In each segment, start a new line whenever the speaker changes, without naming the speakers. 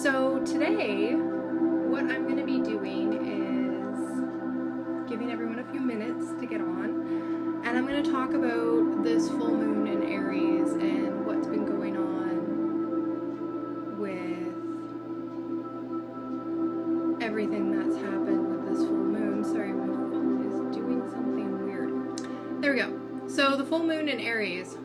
So today, what I'm going to be doing is giving everyone a few minutes to get on, and I'm going to talk about this full moon in Aries and what's been going on with everything that's happened with this full moon. Sorry, my phone is doing something weird. There we go. So the full moon in Aries,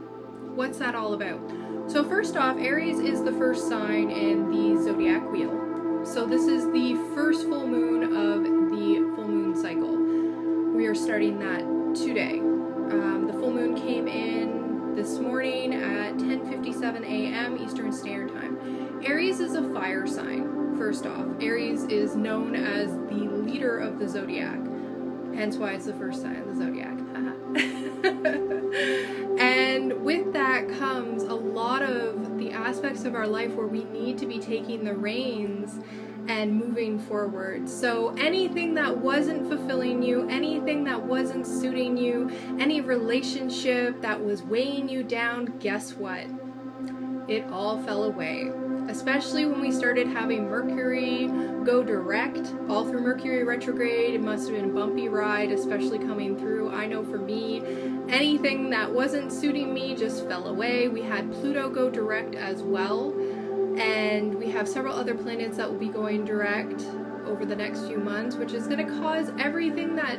what's that all about? So first off, Aries is the first sign in the Zodiac wheel. So this is the first full moon of the full moon cycle. We are starting that today. The full moon came in this morning at 10:57 a.m. Eastern Standard Time. Aries is a fire sign, first off. Aries is known as the leader of the Zodiac, hence why it's the first sign of the Zodiac. And with that comes a lot of the aspects of our life where we need to be taking the reins and moving forward. So anything that wasn't fulfilling you, anything that wasn't suiting you, any relationship that was weighing you down, guess what? It all fell away. Especially when we started having Mercury go direct, all through Mercury retrograde. It must have been a bumpy ride, especially coming through. I know for me, anything that wasn't suiting me just fell away. We had Pluto go direct as well, and we have several other planets that will be going direct over the next few months, which is going to cause everything that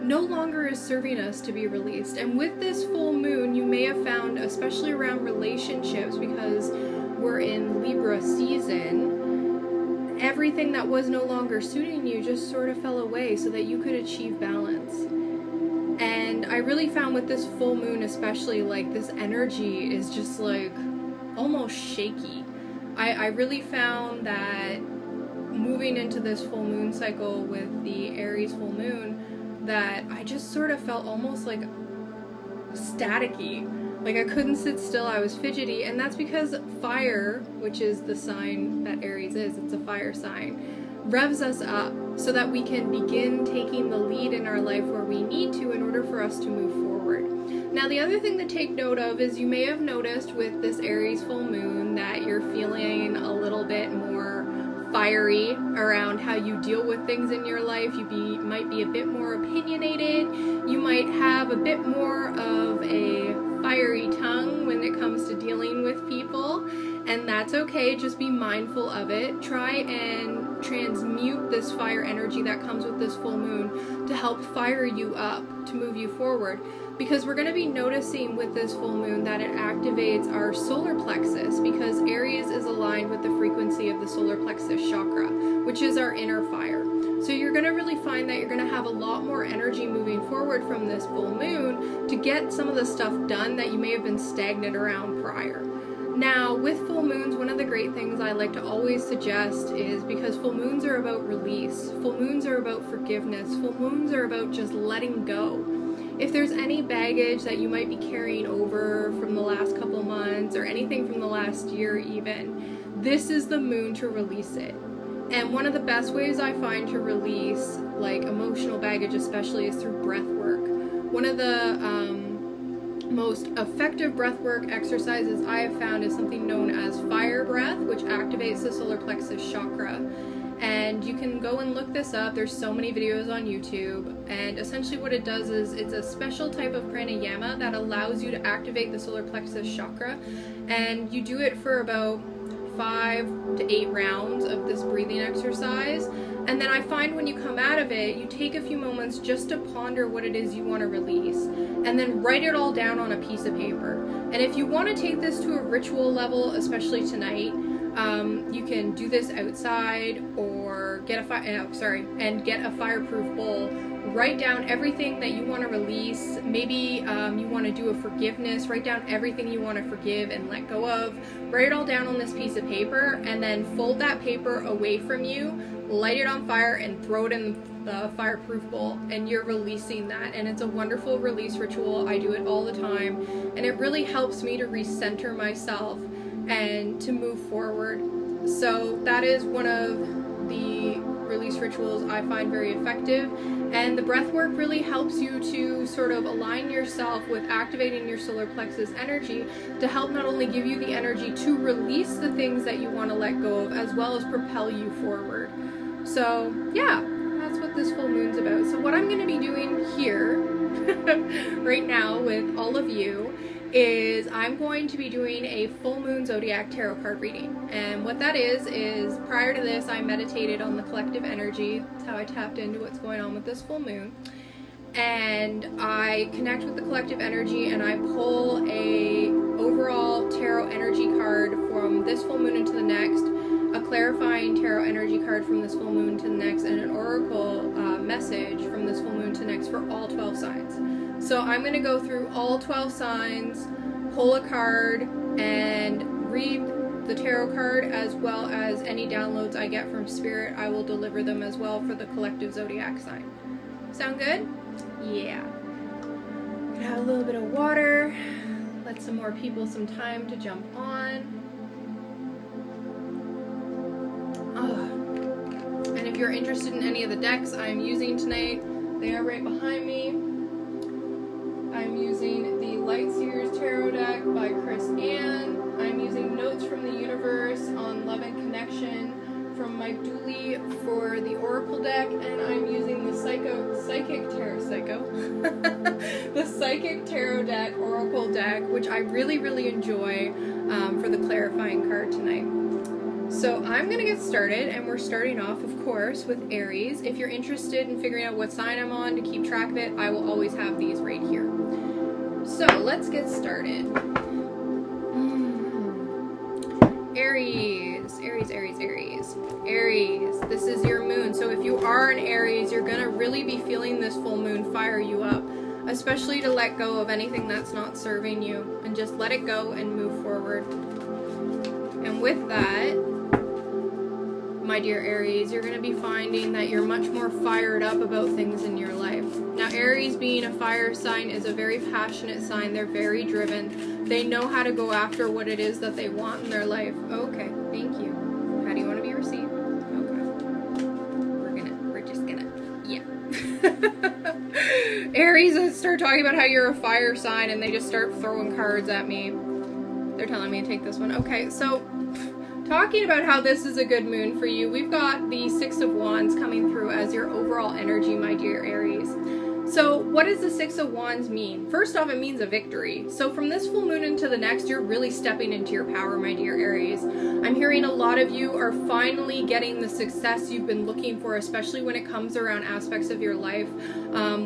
no longer is serving us to be released. And with this full moon, you may have found, especially around relationships, because we're in Libra season, everything that was no longer suiting you just sort of fell away so that you could achieve balance. And I really found with this full moon especially, like, this energy is just like almost shaky. I really found that moving into this full moon cycle with the Aries full moon, that I just sort of felt almost like staticky. Like I couldn't sit still, I was fidgety, and that's because fire, which is the sign that Aries is, it's a fire sign, revs us up so that we can begin taking the lead in our life where we need to in order for us to move forward. Now the other thing to take note of is you may have noticed with this Aries full moon that you're feeling a little bit more fiery around how you deal with things in your life. You might be a bit more opinionated, you might have a bit more of a fiery tongue when it comes to dealing with people, and that's okay. Just be mindful of it. Try and transmute this fire energy that comes with this full moon to help fire you up, to move you forward, because we're going to be noticing with this full moon that it activates our solar plexus, because Aries is aligned with the frequency of the solar plexus chakra, which is our inner fire. So you're going to really find that you're going to have a lot more energy moving forward from this full moon to get some of the stuff done that you may have been stagnant around prior. Now, with full moons, one of the great things I like to always suggest is, because full moons are about release, full moons are about forgiveness, full moons are about just letting go. If there's any baggage that you might be carrying over from the last couple months or anything from the last year even, this is the moon to release it. And one of the best ways I find to release like emotional baggage especially is through breath work. One of the most effective breath work exercises I have found is something known as fire breath, which activates the solar plexus chakra. And you can go and look this up. There's so many videos on YouTube, and essentially what it does is it's a special type of pranayama that allows you to activate the solar plexus chakra, and you do it for about 5 to 8 rounds of this breathing exercise. And then I find when you come out of it, you take a few moments just to ponder what it is you want to release, and then write it all down on a piece of paper. And if you want to take this to a ritual level, especially tonight, you can do this outside or get a fireproof bowl. Write down everything that you want to release. Maybe you want to do a forgiveness. Write down everything you want to forgive and let go of. Write it all down on this piece of paper, and then fold that paper away from you, light it on fire, and throw it in the fireproof bowl, and you're releasing that. And it's a wonderful release ritual. I do it all the time, and it really helps me to recenter myself and to move forward. So that is one of the release rituals I find very effective. And the breath work really helps you to sort of align yourself with activating your solar plexus energy to help not only give you the energy to release the things that you want to let go of, as well as propel you forward. So yeah, that's what this full moon's about. So what I'm going to be doing here right now with all of you is I'm going to be doing a full moon zodiac tarot card reading. And what that is prior to this I meditated on the collective energy. That's how I tapped into what's going on with this full moon. And I connect with the collective energy and I pull a overall tarot energy card from this full moon into the next, a clarifying tarot energy card from this full moon to the next, and an oracle message from this full moon to next for all 12 signs. So I'm going to go through all 12 signs, pull a card, and read the tarot card, as well as any downloads I get from Spirit. I will deliver them as well for the collective zodiac sign. Sound good? Yeah. Gonna have a little bit of water, let some more people some time to jump on. And if you're interested in any of the decks I'm using tonight, they are right behind me. I'm using the Light Seers Tarot deck by Chris Ann. I'm using Notes from the Universe on Love and Connection from Mike Dooley for the Oracle deck, and I'm using the Psychic Tarot deck, Oracle deck, which I really enjoy for the clarifying card tonight. So I'm going to get started, and we're starting off, of course, with Aries. If you're interested in figuring out what sign I'm on to keep track of it, I will always have these right here. So let's get started. Aries, this is your moon. So if you are an Aries, you're going to really be feeling this full moon fire you up, especially to let go of anything that's not serving you and just let it go and move forward. And with that, my dear Aries, you're going to be finding that you're much more fired up about things in your life. Now, Aries being a fire sign is a very passionate sign. They're very driven. They know how to go after what it is that they want in their life. Okay, thank you. How do you want to be received? Okay. We're just gonna, yeah. Aries start talking about how you're a fire sign and they just start throwing cards at me. They're telling me to take this one. Okay, so talking about how this is a good moon for you, we've got the Six of Wands coming through as your overall energy, my dear Aries. So what does the Six of Wands mean? First off, it means a victory. So from this full moon into the next, you're really stepping into your power, my dear Aries. I'm hearing a lot of you are finally getting the success you've been looking for, especially when it comes around aspects of your life,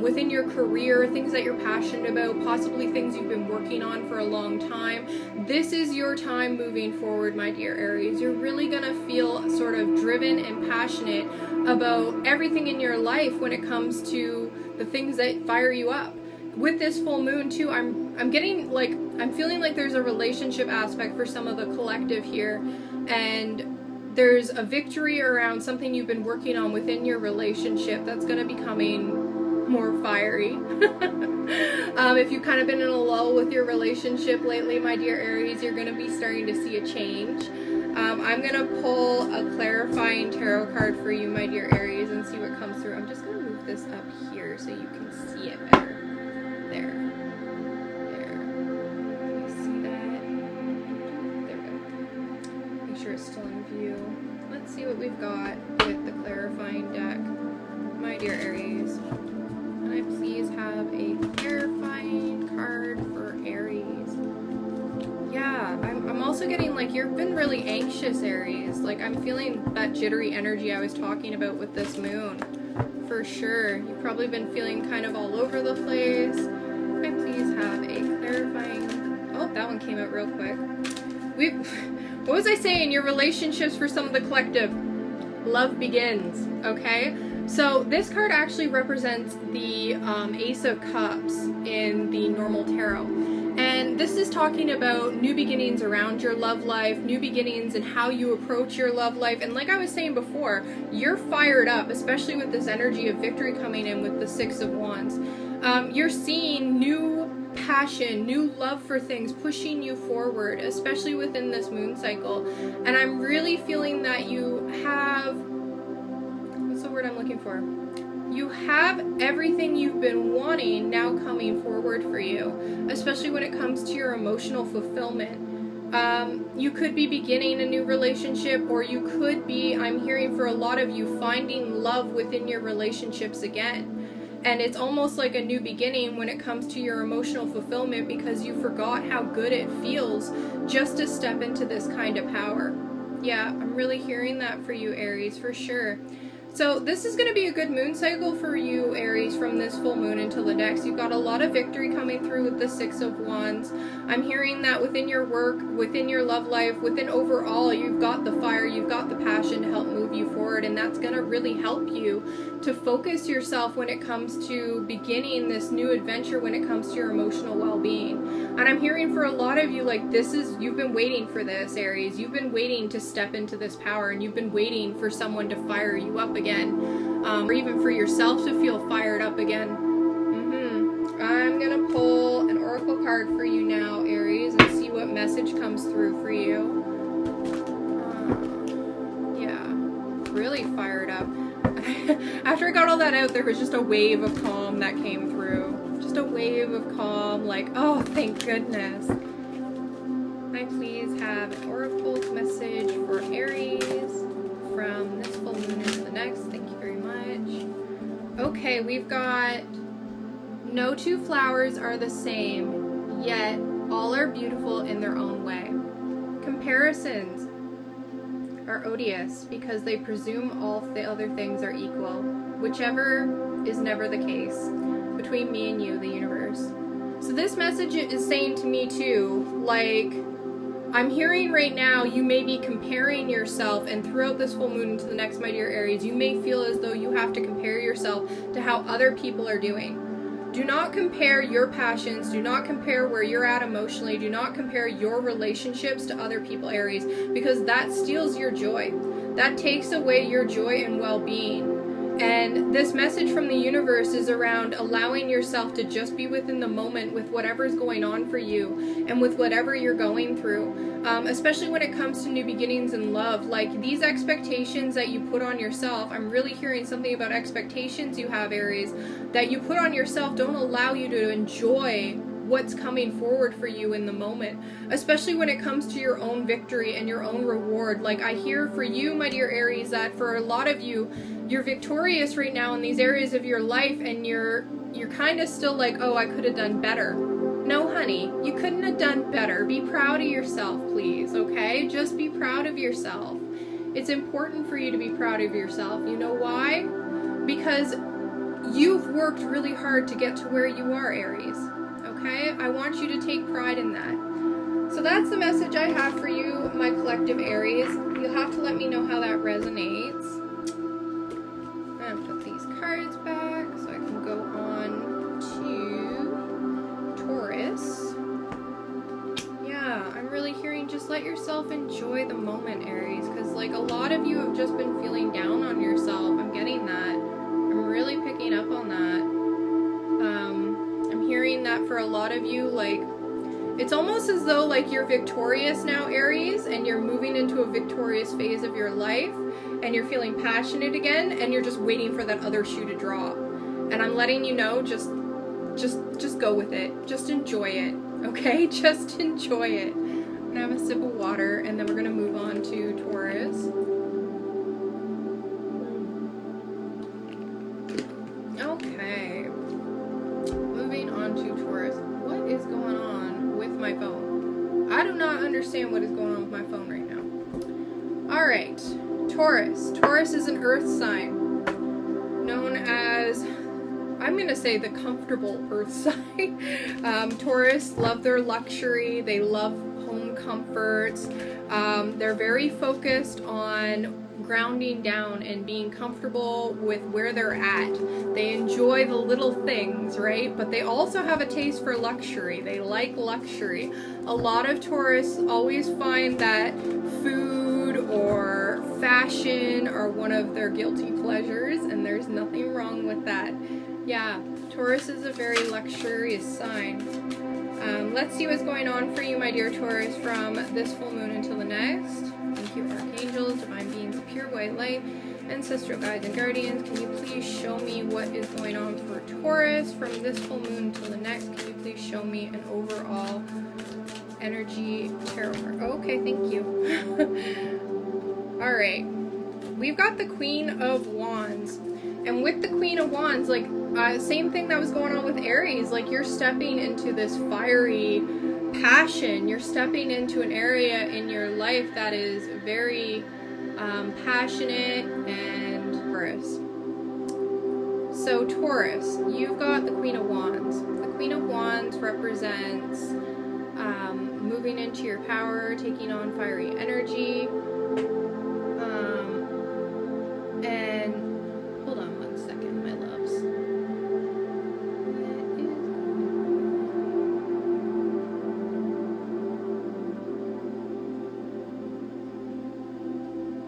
within your career, things that you're passionate about, possibly things you've been working on for a long time. This is your time moving forward, my dear Aries. You're really gonna feel sort of driven and passionate about everything in your life when it comes to the things that fire you up. With this full moon too, I'm getting like, I'm feeling like there's a relationship aspect for some of the collective here, and there's a victory around something you've been working on within your relationship that's going to be becoming more fiery. If you've kind of been in a lull with your relationship lately, my dear Aries, you're going to be starting to see a change. I'm going to pull a clarifying tarot card for you, my dear Aries, and see what comes through. I'm just going to move this up here so you can see it better. There. You see that? There we go. Make sure it's still in view. Let's see what we've got with the clarifying deck, my dear Aries. Can I please have a clarifying card for Aries? Yeah, I'm also getting like you've been really anxious, Aries. Like I'm feeling that jittery energy I was talking about with this moon. For sure. You've probably been feeling kind of all over the place. Can I please have a clarifying... Oh, that one came out real quick. What was I saying? Your relationships for some of the collective. Love begins, okay? So this card actually represents the Ace of Cups in the normal tarot. And this is talking about new beginnings around your love life, new beginnings in how you approach your love life. And like I was saying before, you're fired up, especially with this energy of victory coming in with the Six of Wands. You're seeing new passion, new love for things pushing you forward, especially within this moon cycle. And I'm really feeling that you have... What's word I'm looking for? You have everything you've been wanting now coming forward for you, especially when it comes to your emotional fulfillment. You could be beginning a new relationship, or you could be, I'm hearing for a lot of you, finding love within your relationships again. And it's almost like a new beginning when it comes to your emotional fulfillment, because you forgot how good it feels just to step into this kind of power. Yeah, I'm really hearing that for you, Aries, for sure. So this is going to be a good moon cycle for you, Aries, from this full moon until the next. You've got a lot of victory coming through with the Six of Wands. I'm hearing that within your work, within your love life, within overall, you've got the fire, you've got the passion to help move you forward, and that's going to really help you to focus yourself when it comes to beginning this new adventure when it comes to your emotional well-being. And I'm hearing for a lot of you, like, you've been waiting for this, Aries. You've been waiting to step into this power, and you've been waiting for someone to fire you up again, or even for yourself to feel fired up again. I'm gonna pull an oracle card for you now, Aries, and see what message comes through for you. Yeah, really fired up. After I got all that out, there was just a wave of calm that came through. Just a wave of calm, like, oh, thank goodness. Can I please have an oracle message for Aries from this full moon into the next? Thank you very much. Okay, we've got no two flowers are the same, yet all are beautiful in their own way. Comparisons are odious because they presume all the other things are equal, whichever is never the case between me and you, the universe. So this message is saying to me too, like, I'm hearing right now you may be comparing yourself, and throughout this full moon into the next, my dear Aries, you may feel as though you have to compare yourself to how other people are doing. Do not compare your passions, do not compare where you're at emotionally, do not compare your relationships to other people, Aries, because that steals your joy. That takes away your joy and well-being. And this message from the universe is around allowing yourself to just be within the moment with whatever's going on for you and with whatever you're going through, especially when it comes to new beginnings in love. Like, these expectations that you put on yourself, I'm really hearing something about expectations you have, Aries, that you put on yourself don't allow you to enjoy what's coming forward for you in the moment, especially when it comes to your own victory and your own reward. Like, I hear for you, my dear Aries, that for a lot of you, you're victorious right now in these areas of your life, and you're kind of still like, oh, I could have done better. No, honey, you couldn't have done better. Be proud of yourself, please, okay? Just be proud of yourself. It's important for you to be proud of yourself. You know why? Because you've worked really hard to get to where you are, Aries. Okay? I want you to take pride in that. So that's the message I have for you, my collective Aries. You'll have to let me know how that resonates. I'm going to put these cards back so I can go on to Taurus. Yeah, I'm really hearing just let yourself enjoy the moment, Aries, because like a lot of you have just been feeling down on yourself. I'm getting that. I'm really picking up on that. I'm hearing that for a lot of you, like, it's almost as though like you're victorious now, Aries, and you're moving into a victorious phase of your life, and you're feeling passionate again, and you're just waiting for that other shoe to drop. And I'm letting you know, just go with it. Just enjoy it, okay? Just enjoy it. I'm gonna have a sip of water, and then we're gonna move on to Taurus. Okay. Moving on to Taurus. What is going on with my phone? I do not understand what is going on with my phone right now. Alright. Taurus. Taurus is an earth sign, known as, I'm going to say, the comfortable earth sign. Taurus love their luxury. They love home comforts. They're very focused on grounding down and being comfortable with where they're at. They enjoy the little things, right? But they also have a taste for luxury. They like luxury. A lot of Taurus always find that food or fashion are one of their guilty pleasures, and there's nothing wrong with that. Yeah, Taurus is a very luxurious sign. Let's see what's going on for you, my dear Taurus, from this full moon until the next. Thank you, archangels, divine beings of pure white light. Ancestral guides and guardians, can you please show me what is going on for Taurus from this full moon until the next? Can you please show me an overall energy tarot card? Okay, thank you. All right, we've got the Queen of Wands, and with the Queen of Wands, like same thing that was going on with Aries. Like, you're stepping into this fiery passion. You're stepping into an area in your life that is very passionate and Taurus. So Taurus, you've got the Queen of Wands. The Queen of Wands represents moving into your power, taking on fiery energy, and hold on one second, my loves.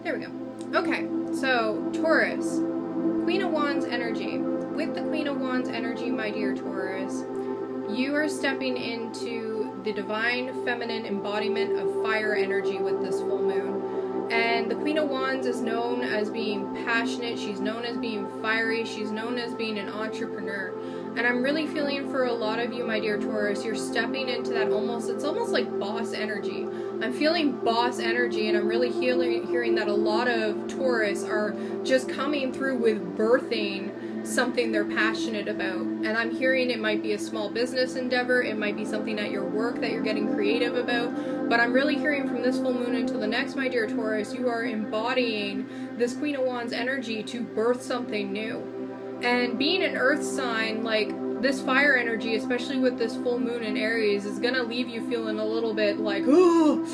There we go. Okay, so Taurus, Queen of Wands energy. With the Queen of Wands energy, my dear Taurus, you are stepping into the divine feminine embodiment of fire energy with this full moon. And the Queen of Wands is known as being passionate, she's known as being fiery, she's known as being an entrepreneur. And I'm really feeling for a lot of you, my dear Taurus, you're stepping into that it's almost like boss energy. I'm feeling boss energy, and I'm really hearing that a lot of Taurus are just coming through with birthing something they're passionate about. And I'm hearing it might be a small business endeavor, it might be something at your work that you're getting creative about, but I'm really hearing from this full moon until the next, my dear Taurus, you are embodying this Queen of Wands energy to birth something new. And being an earth sign, like, this fire energy, especially with this full moon in Aries, is gonna leave you feeling a little bit like, oh.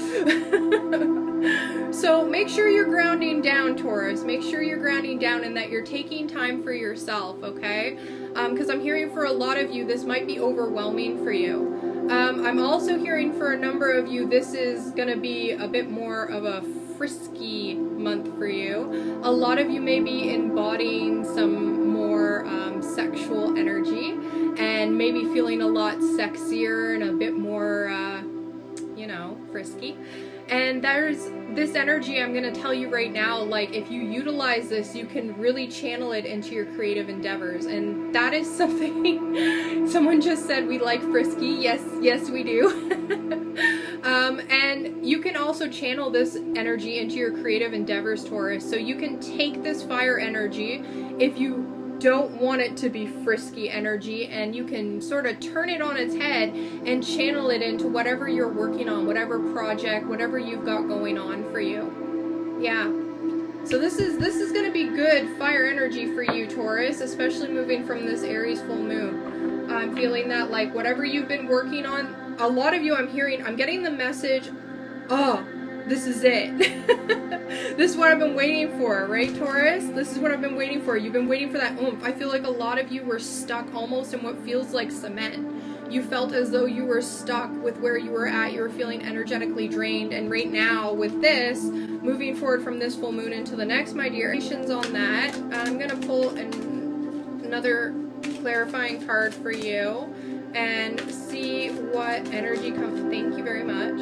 So make sure you're grounding down, Taurus. Make sure you're grounding down and that you're taking time for yourself, okay? Because I'm hearing for a lot of you, this might be overwhelming for you. I'm also hearing for a number of you, this is gonna be a bit more of a frisky month for you. A lot of you may be embodying some more sexual energy and maybe feeling a lot sexier and a bit more, frisky. And there's this energy, I'm going to tell you right now, like, if you utilize this, you can really channel it into your creative endeavors. And that is something, someone just said we like frisky. Yes, we do. And you can also channel this energy into your creative endeavors, Taurus. So you can take this fire energy, if you don't want it to be frisky energy, and you can sort of turn it on its head and channel it into whatever you're working on, whatever project, whatever you've got going on for you. Yeah. So this is going to be good fire energy for you, Taurus, especially moving from this Aries full moon. I'm feeling that, like, whatever you've been working on, a lot of you, I'm getting the message, oh, this is it. This is what I've been waiting for, right, Taurus? This is what I've been waiting for. You've been waiting for that oomph. I feel like a lot of you were stuck almost in what feels like cement. You felt as though you were stuck with where you were at. You were feeling energetically drained. And right now, with this, moving forward from this full moon into the next, my dear, on that, I'm going to pull another clarifying card for you and see what energy comes. Thank you very much.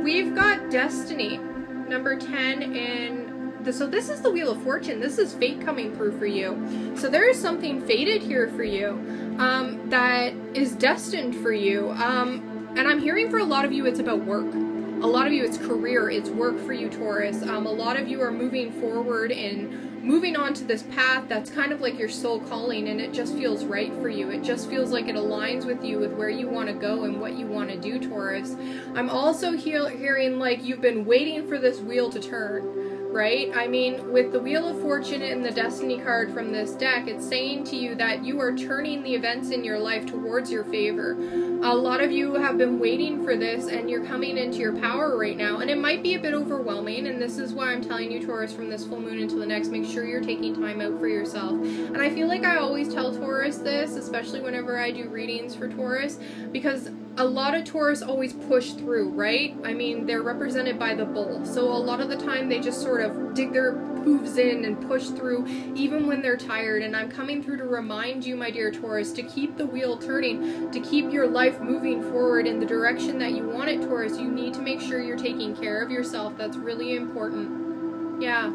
We've got Destiny, number 10 in so this is the Wheel of Fortune. This is fate coming through for you. So there is something fated here for you that is destined for you. And I'm hearing for a lot of you it's about work. A lot of you it's career, it's work for you, Taurus. A lot of you are moving forward and moving on to this path that's kind of like your soul calling, and it just feels right for you. It just feels like it aligns with you, with where you want to go and what you want to do, Taurus. I'm also hearing like you've been waiting for this wheel to turn, right? I mean, with the Wheel of Fortune and the Destiny card from this deck, it's saying to you that you are turning the events in your life towards your favor. A lot of you have been waiting for this, and you're coming into your power right now, and it might be a bit overwhelming, and this is why I'm telling you, Taurus, from this full moon into the next, make sure you're taking time out for yourself. And I feel like I always tell Taurus this, especially whenever I do readings for Taurus, because a lot of Taurus always push through, right? I mean, they're represented by the bull, so a lot of the time they just sort of dig their hooves in and push through even when they're tired. And I'm coming through to remind you, my dear Taurus, to keep the wheel turning, to keep your life moving forward in the direction that you want it, Taurus. You need to make sure you're taking care of yourself. That's really important. Yeah.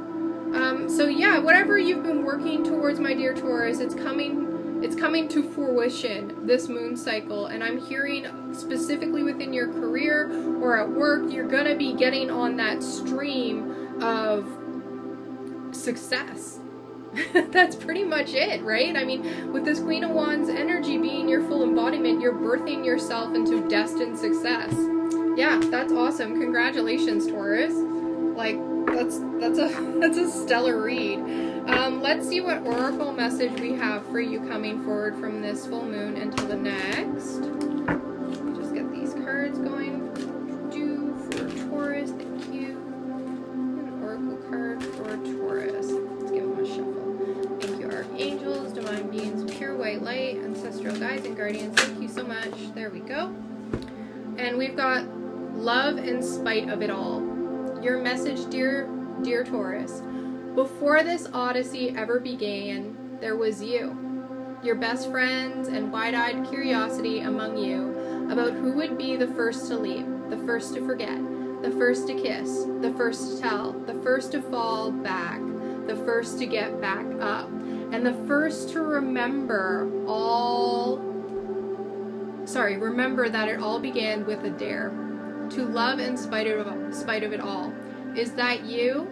So yeah, whatever you've been working towards, my dear Taurus, it's coming to fruition, this moon cycle. And I'm hearing specifically within your career or at work, you're gonna be getting on that stream of success. That's pretty much it, right? I mean, with this Queen of Wands energy being your full embodiment, you're birthing yourself into destined success. Yeah, that's awesome. Congratulations, Taurus. Like, that's a stellar read. Let's see what oracle message we have for you coming forward from this full moon until the next. Just get these cards going. Do for Taurus, thank you. An oracle card for Taurus. Let's give them a shuffle. Thank you, archangels, divine beings, pure white light, ancestral guides and guardians. Thank you so much. There we go. And we've got love in spite of it all. Your message, dear Taurus. Before this odyssey ever began, there was you, your best friends, and wide-eyed curiosity among you about who would be the first to leave, the first to forget, the first to kiss, the first to tell, the first to fall back, the first to get back up, and the first to remember that it all began with a dare. To love in spite of it all. Is that you?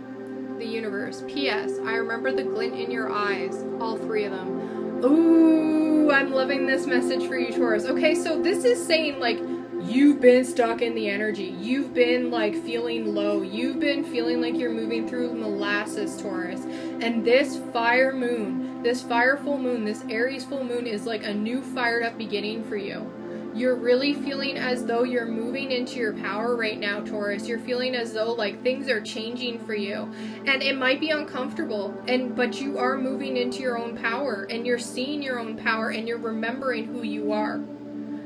The universe. P.S. I remember the glint in your eyes. All three of them. Ooh, I'm loving this message for you, Taurus. Okay, so this is saying, like, you've been stuck in the energy. You've been, like, feeling low. You've been feeling like you're moving through molasses, Taurus. And this fire moon, this fire full moon, this Aries full moon is like a new fired up beginning for you. You're really feeling as though you're moving into your power right now, Taurus. You're feeling as though like things are changing for you. And it might be uncomfortable, but you are moving into your own power, and you're seeing your own power, and you're remembering who you are.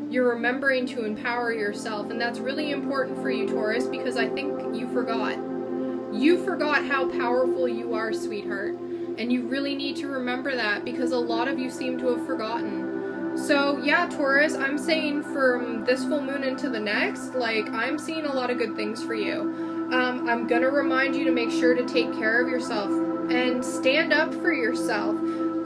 You're remembering to empower yourself, and that's really important for you, Taurus, because I think you forgot. You forgot how powerful you are, sweetheart. And you really need to remember that, because a lot of you seem to have forgotten. So yeah, Taurus, I'm saying from this full moon into the next, like, I'm seeing a lot of good things for you. I'm gonna remind you to make sure to take care of yourself and stand up for yourself.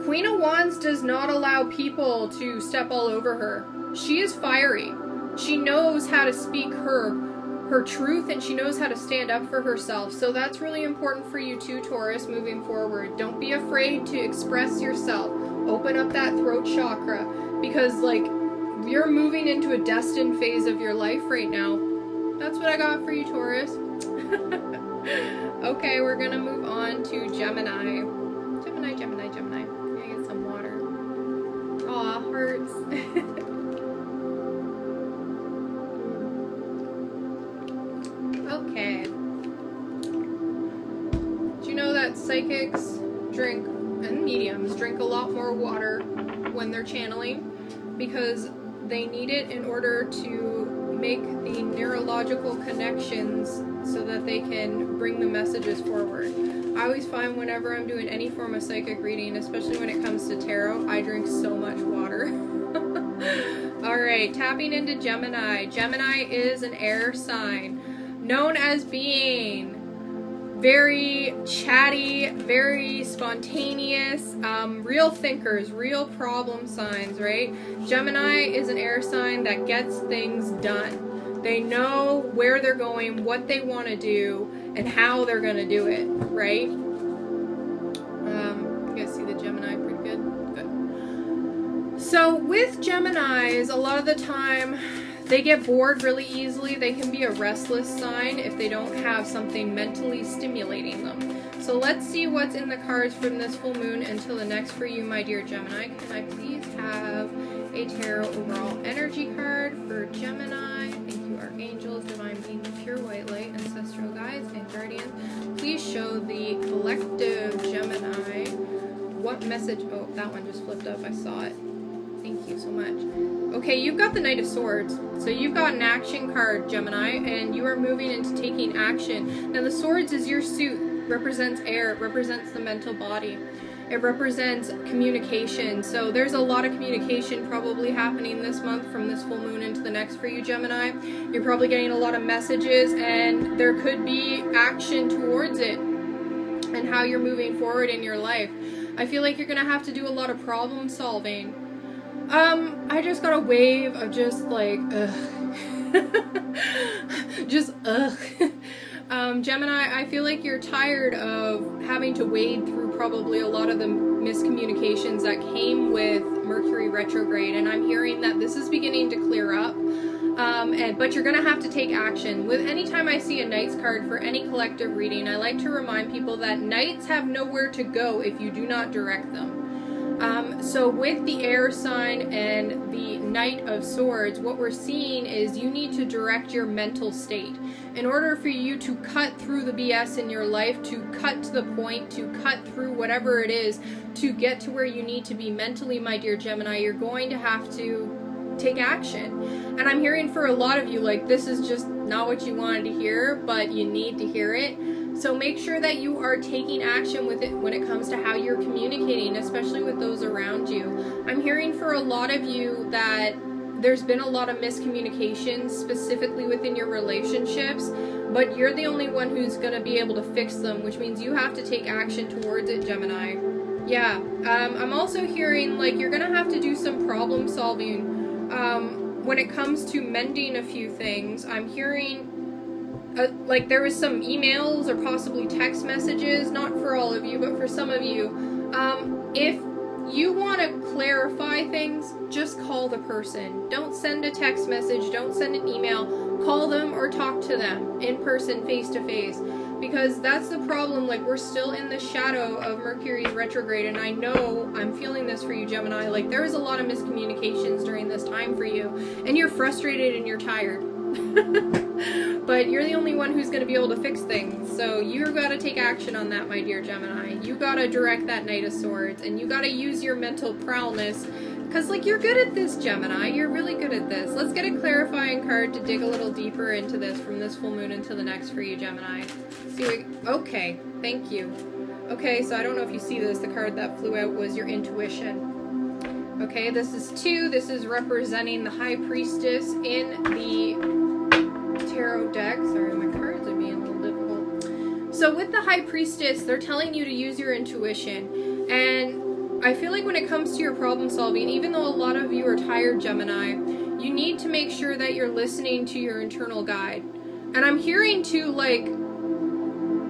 Queen of Wands does not allow people to step all over her. She is fiery. She knows how to speak her truth, and she knows how to stand up for herself. So that's really important for you too, Taurus, moving forward. Don't be afraid to express yourself. Open up that throat chakra, because like you're moving into a destined phase of your life right now. That's what I got for you, Taurus. Okay, we're gonna move on to Gemini. Gemini. Gonna get some water. Aw, hearts. Okay. Do you know that psychics drink, and mediums drink a lot more water when they're channeling, because they need it in order to make the neurological connections so that they can bring the messages forward. I always find whenever I'm doing any form of psychic reading, especially when it comes to tarot, I drink so much water. Alright, tapping into Gemini. Gemini is an air sign, known as being very chatty, very spontaneous, real thinkers, real problem signs, right? Gemini is an air sign that gets things done. They know where they're going, what they want to do, and how they're going to do it, right? You guys see the Gemini pretty good? Good. So with Geminis, a lot of the time, they get bored really easily. They can be a restless sign if they don't have something mentally stimulating them. So let's see what's in the cards from this full moon until the next for you, my dear Gemini. Can I please have a tarot overall energy card for Gemini? Thank you, archangels, divine beings, pure white light, ancestral guides, and guardians. Please show the collective Gemini what message. Oh, that one just flipped up. I saw it. Thank you so much. Okay, you've got the Knight of Swords. So you've got an action card, Gemini, and you are moving into taking action. Now the Swords is your suit, represents air, it represents the mental body. It represents communication. So there's a lot of communication probably happening this month from this full moon into the next for you, Gemini. You're probably getting a lot of messages, and there could be action towards it. and how you're moving forward in your life. I feel like you're going to have to do a lot of problem solving. I just got a wave of just like, just Gemini, I feel like you're tired of having to wade through probably a lot of the miscommunications that came with Mercury retrograde, and I'm hearing that this is beginning to clear up. But you're going to have to take action. With anytime I see a Knights card for any collective reading, I like to remind people that Knights have nowhere to go if you do not direct them. So with the air sign and the Knight of Swords, what we're seeing is you need to direct your mental state. In order for you to cut through the BS in your life, to cut to the point, to cut through whatever it is, to get to where you need to be mentally, my dear Gemini, you're going to have to take action. And I'm hearing for a lot of you, like, this is just not what you wanted to hear, but you need to hear it. So make sure that you are taking action with it when it comes to how you're communicating, especially with those around you. I'm hearing for a lot of you that there's been a lot of miscommunications, specifically within your relationships, but you're the only one who's going to be able to fix them, which means you have to take action towards it, Gemini. Yeah, I'm also hearing like you're going to have to do some problem solving when it comes to mending a few things. I'm hearing like there was some emails or possibly text messages, not for all of you, but for some of you. If you want to clarify things, just call the person. Don't send a text message, don't send an email. Call them or talk to them in person, face to face. Because that's the problem, like we're still in the shadow of Mercury's retrograde, and I know I'm feeling this for you, Gemini. Like there is a lot of miscommunications during this time for you, and you're frustrated and you're tired. But you're the only one who's going to be able to fix things. So you've got to take action on that, my dear Gemini. You got to direct that Knight of Swords, and you got to use your mental prowess. Because, like, you're good at this, Gemini. You're really good at this. Let's get a clarifying card to dig a little deeper into this from this full moon into the next for you, Gemini. Okay, thank you. Okay, so I don't know if you see this. The card that flew out was your intuition. Okay, this is 2. This is representing the High Priestess in the tarot deck. Sorry, my cards are being a little difficult. So with the High Priestess, they're telling you to use your intuition. And I feel like when it comes to your problem solving, even though a lot of you are tired, Gemini, you need to make sure that you're listening to your internal guide. And I'm hearing too, like,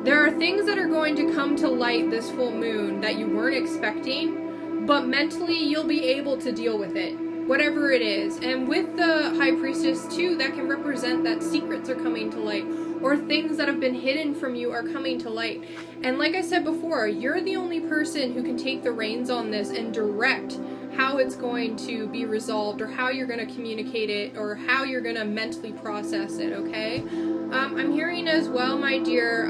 there are things that are going to come to light this full moon that you weren't expecting, but mentally you'll be able to deal with it, whatever it is. And with the High Priestess too, that can represent that secrets are coming to light, or things that have been hidden from you are coming to light. And like I said before, you're the only person who can take the reins on this and direct how it's going to be resolved, or how you're going to communicate it, or how you're going to mentally process it, okay? I'm hearing as well, my dear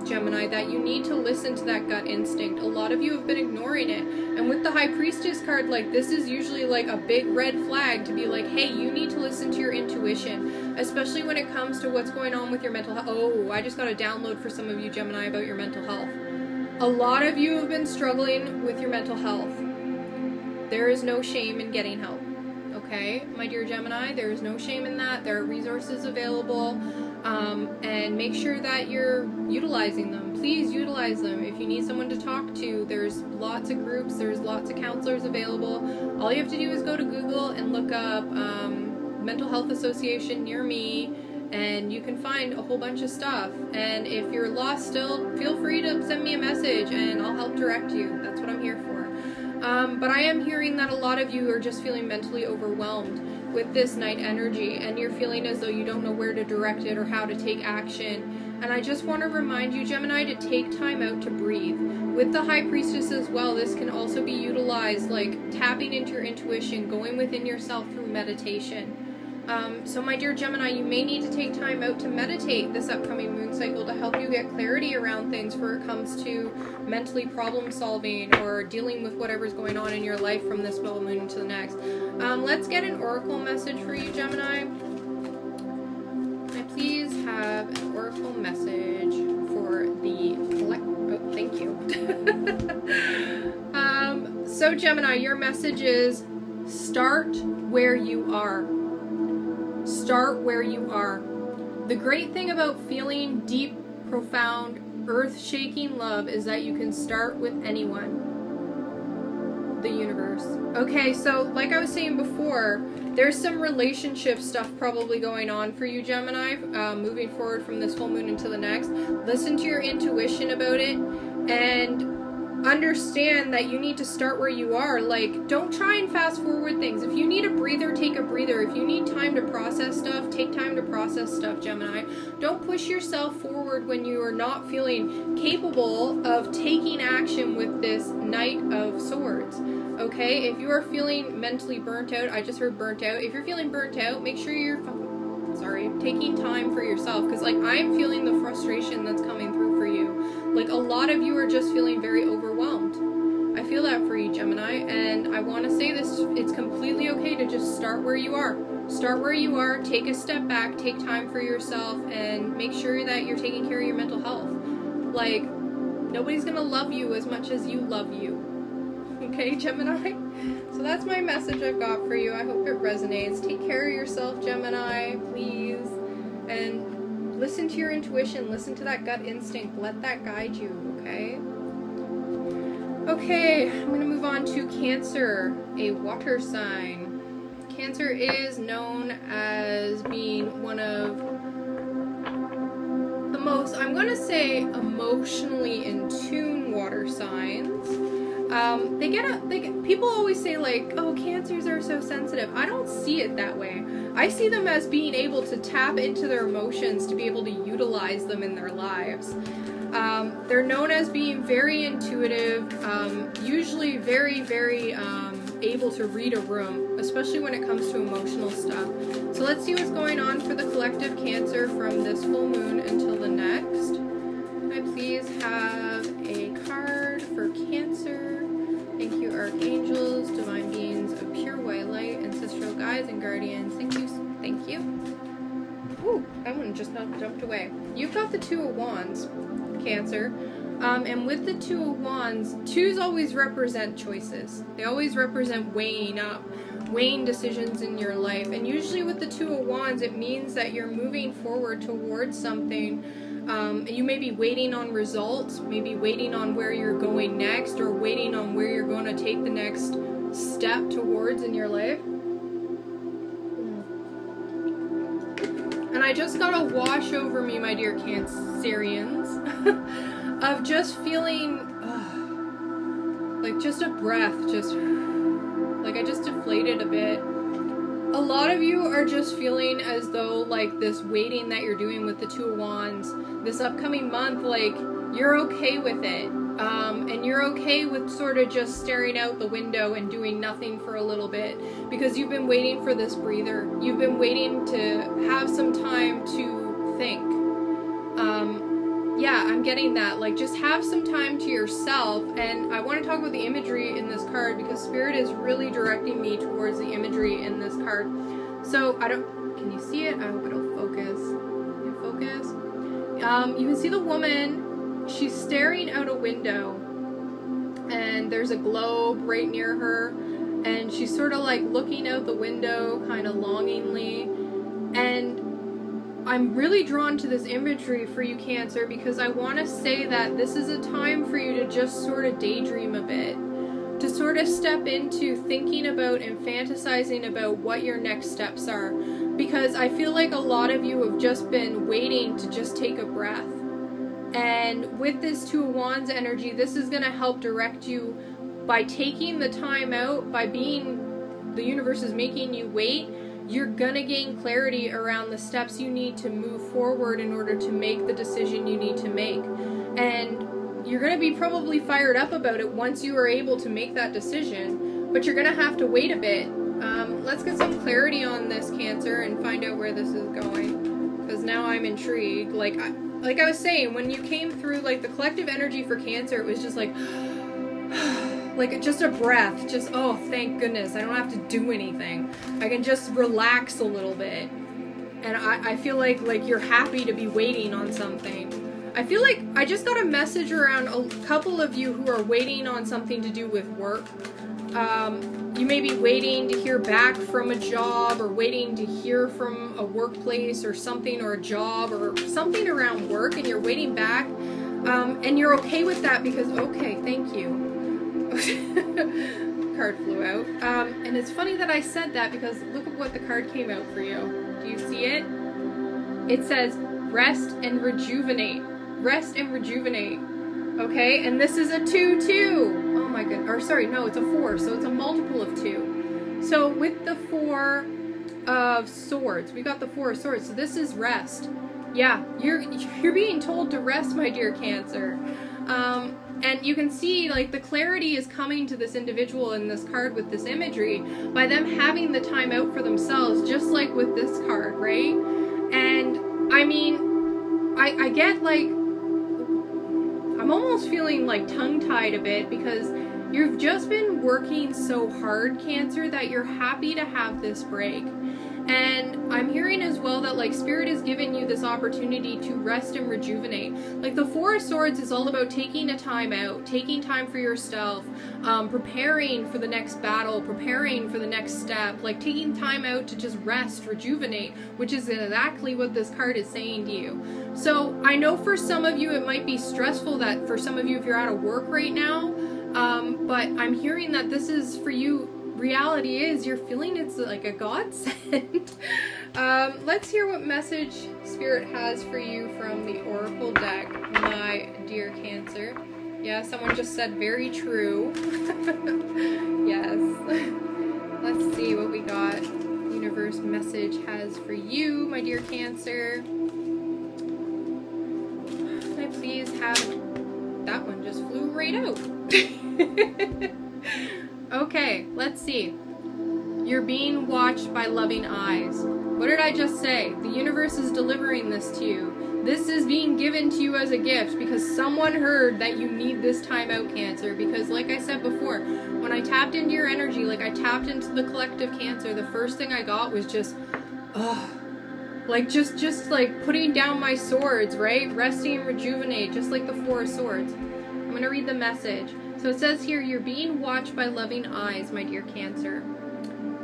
Gemini, that you need to listen to that gut instinct. A lot of you have been ignoring it. And with the High Priestess card, like, this is usually like a big red flag to be like, hey, you need to listen to your intuition, especially when it comes to what's going on with your mental health. Oh, I just got a download for some of you, Gemini, about your mental health. A lot of you have been struggling with your mental health. There is no shame in getting help, okay, my dear Gemini? There is no shame in that. There are resources available, and make sure that you're utilizing them. Please utilize them. If you need someone to talk to, there's lots of groups, there's lots of counselors available. All you have to do is go to Google and look up Mental Health Association near me, and you can find a whole bunch of stuff. And if you're lost still, feel free to send me a message and I'll help direct you. That's what I'm here for. But I am hearing that a lot of you are just feeling mentally overwhelmed with this night energy, and you're feeling as though you don't know where to direct it or how to take action. And I just want to remind you, Gemini, to take time out to breathe. With the High Priestess as well, this can also be utilized, like tapping into your intuition, going within yourself through meditation. So my dear Gemini, you may need to take time out to meditate this upcoming moon cycle to help you get clarity around things where it comes to mentally problem solving or dealing with whatever's going on in your life from this full moon to the next. Let's get an oracle message for you, Gemini. Can I please have an oracle message for the oh, thank you. So Gemini, your message is start where you are. Start where you are. The great thing about feeling deep, profound earth-shaking love is that you can start with anyone. The universe. Okay, so like I was saying before, there's some relationship stuff probably going on for you, Gemini, moving forward from this full moon into the next. Listen to your intuition about it and understand that you need to start where you are. Like, don't try and fast forward things. If you need a breather, take a breather. If you need time to process stuff, take time to process stuff, Gemini. Don't push yourself forward when you are not feeling capable of taking action with this Knight of Swords. Okay, if you are feeling mentally burnt out, I just heard burnt out. If you're feeling burnt out, make sure you're taking time for yourself, because like I'm feeling the frustration that's coming through for you. Like a lot of you are just feeling very overwhelmed. I feel that for you, Gemini, and I want to say this, it's completely okay to just start where you are. Start where you are, take a step back, take time for yourself, and make sure that you're taking care of your mental health. Like, nobody's gonna love you as much as you love you. Okay, Gemini? So that's my message I've got for you. I hope it resonates. Take care of yourself, Gemini, please. And listen to your intuition. Listen to that gut instinct. Let that guide you, okay? Okay, I'm going to move on to Cancer, a water sign. Cancer is known as being one of the most, I'm going to say, emotionally in tune water signs. People always say like, oh, Cancers are so sensitive. I don't see it that way. I see them as being able to tap into their emotions to be able to utilize them in their lives. They're known as being very intuitive, usually very, very able to read a room, especially when it comes to emotional stuff. So let's see what's going on for the collective Cancer from this full moon until the next. Can I please have a card for Cancer? Thank you, archangels, divine beings of pure white light, ancestral guides and guardians. Thank you. Thank you. Ooh, that one just jumped away. You've got the Two of Wands, Cancer. And with the Two of Wands, twos always represent choices. They always represent weighing decisions in your life. And usually with the Two of Wands, it means that you're moving forward towards something. You may be waiting on results, maybe waiting on where you're going next, or waiting on where you're going to take the next step towards in your life. And I just got a wash over me, my dear Cancerians, of just feeling like just a breath, just like I just deflated a bit. A lot of you are just feeling as though like this waiting that you're doing with the Two of Wands this upcoming month, like you're okay with it. And you're okay with sort of just staring out the window and doing nothing for a little bit because you've been waiting for this breather. You've been waiting to have some time to think. Yeah, I'm getting that. Like, just have some time to yourself. And I want to talk about the imagery in this card because Spirit is really directing me towards the imagery in this card. So, can you see it? I hope it'll focus. Can you focus? You can see the woman. She's staring out a window. And there's a globe right near her. And she's sort of like looking out the window kind of longingly. And I'm really drawn to this imagery for you, Cancer, because I want to say that this is a time for you to just sort of daydream a bit, to sort of step into thinking about and fantasizing about what your next steps are, because I feel like a lot of you have just been waiting to just take a breath. And with this Two of Wands energy, this is going to help direct you by taking the time out, by being, the universe is making you wait. You're gonna gain clarity around the steps you need to move forward in order to make the decision you need to make. And you're gonna be probably fired up about it once you are able to make that decision, but you're gonna have to wait a bit. Let's get some clarity on this, Cancer, and find out where this is going, because now I'm intrigued. Like I was saying, when you came through, like, the collective energy for Cancer, it was just like like just a breath, just, oh, thank goodness, I don't have to do anything. I can just relax a little bit. And I feel like you're happy to be waiting on something. I feel like I just got a message around a couple of you who are waiting on something to do with work. You may be waiting to hear back from a job, or waiting to hear from a workplace or something, or a job or something around work, and you're waiting back. And you're okay with that because, okay, thank you. Card flew out. And it's funny that I said that because look at what the card came out for you. Do you see it? It says rest and rejuvenate. Rest and rejuvenate. Okay, and this is a 2-2. Oh my goodness. Or sorry, no, it's a 4, so it's a multiple of 2. So with the 4 of swords, we got the 4 of swords. So this is rest. Yeah, you're being told to rest, my dear Cancer. And you can see, like, the clarity is coming to this individual in this card with this imagery by them having the time out for themselves, just like with this card, right? And, I mean, I get, like, I'm almost feeling, like, tongue-tied a bit because you've just been working so hard, Cancer, that you're happy to have this break. And I'm hearing as well that, like, Spirit is giving you this opportunity to rest and rejuvenate. Like, the 4 of Swords is all about taking a time out, taking time for yourself, preparing for the next battle, preparing for the next step, like taking time out to just rest, rejuvenate, which is exactly what this card is saying to you. So I know for some of you it might be stressful, that for some of you if you're out of work right now, but I'm hearing that this is for you. Reality is you're feeling it's like a godsend. Let's hear what message Spirit has for you from the Oracle deck, my dear Cancer. Yeah, someone just said very true. Yes. Let's see what we got. Universe message has for you, my dear Cancer. Can I please have... That one just flew right out. Okay, let's see. You're being watched by loving eyes. What did I just say? The universe is delivering this to you. This is being given to you as a gift because someone heard that you need this time out, Cancer. Because like I said before, when I tapped into your energy, like I tapped into the collective Cancer, the first thing I got was just, like just like putting down my swords, right? Resting and rejuvenate, just like the 4 of Swords. I'm going to read the message. So it says here, you're being watched by loving eyes, my dear Cancer.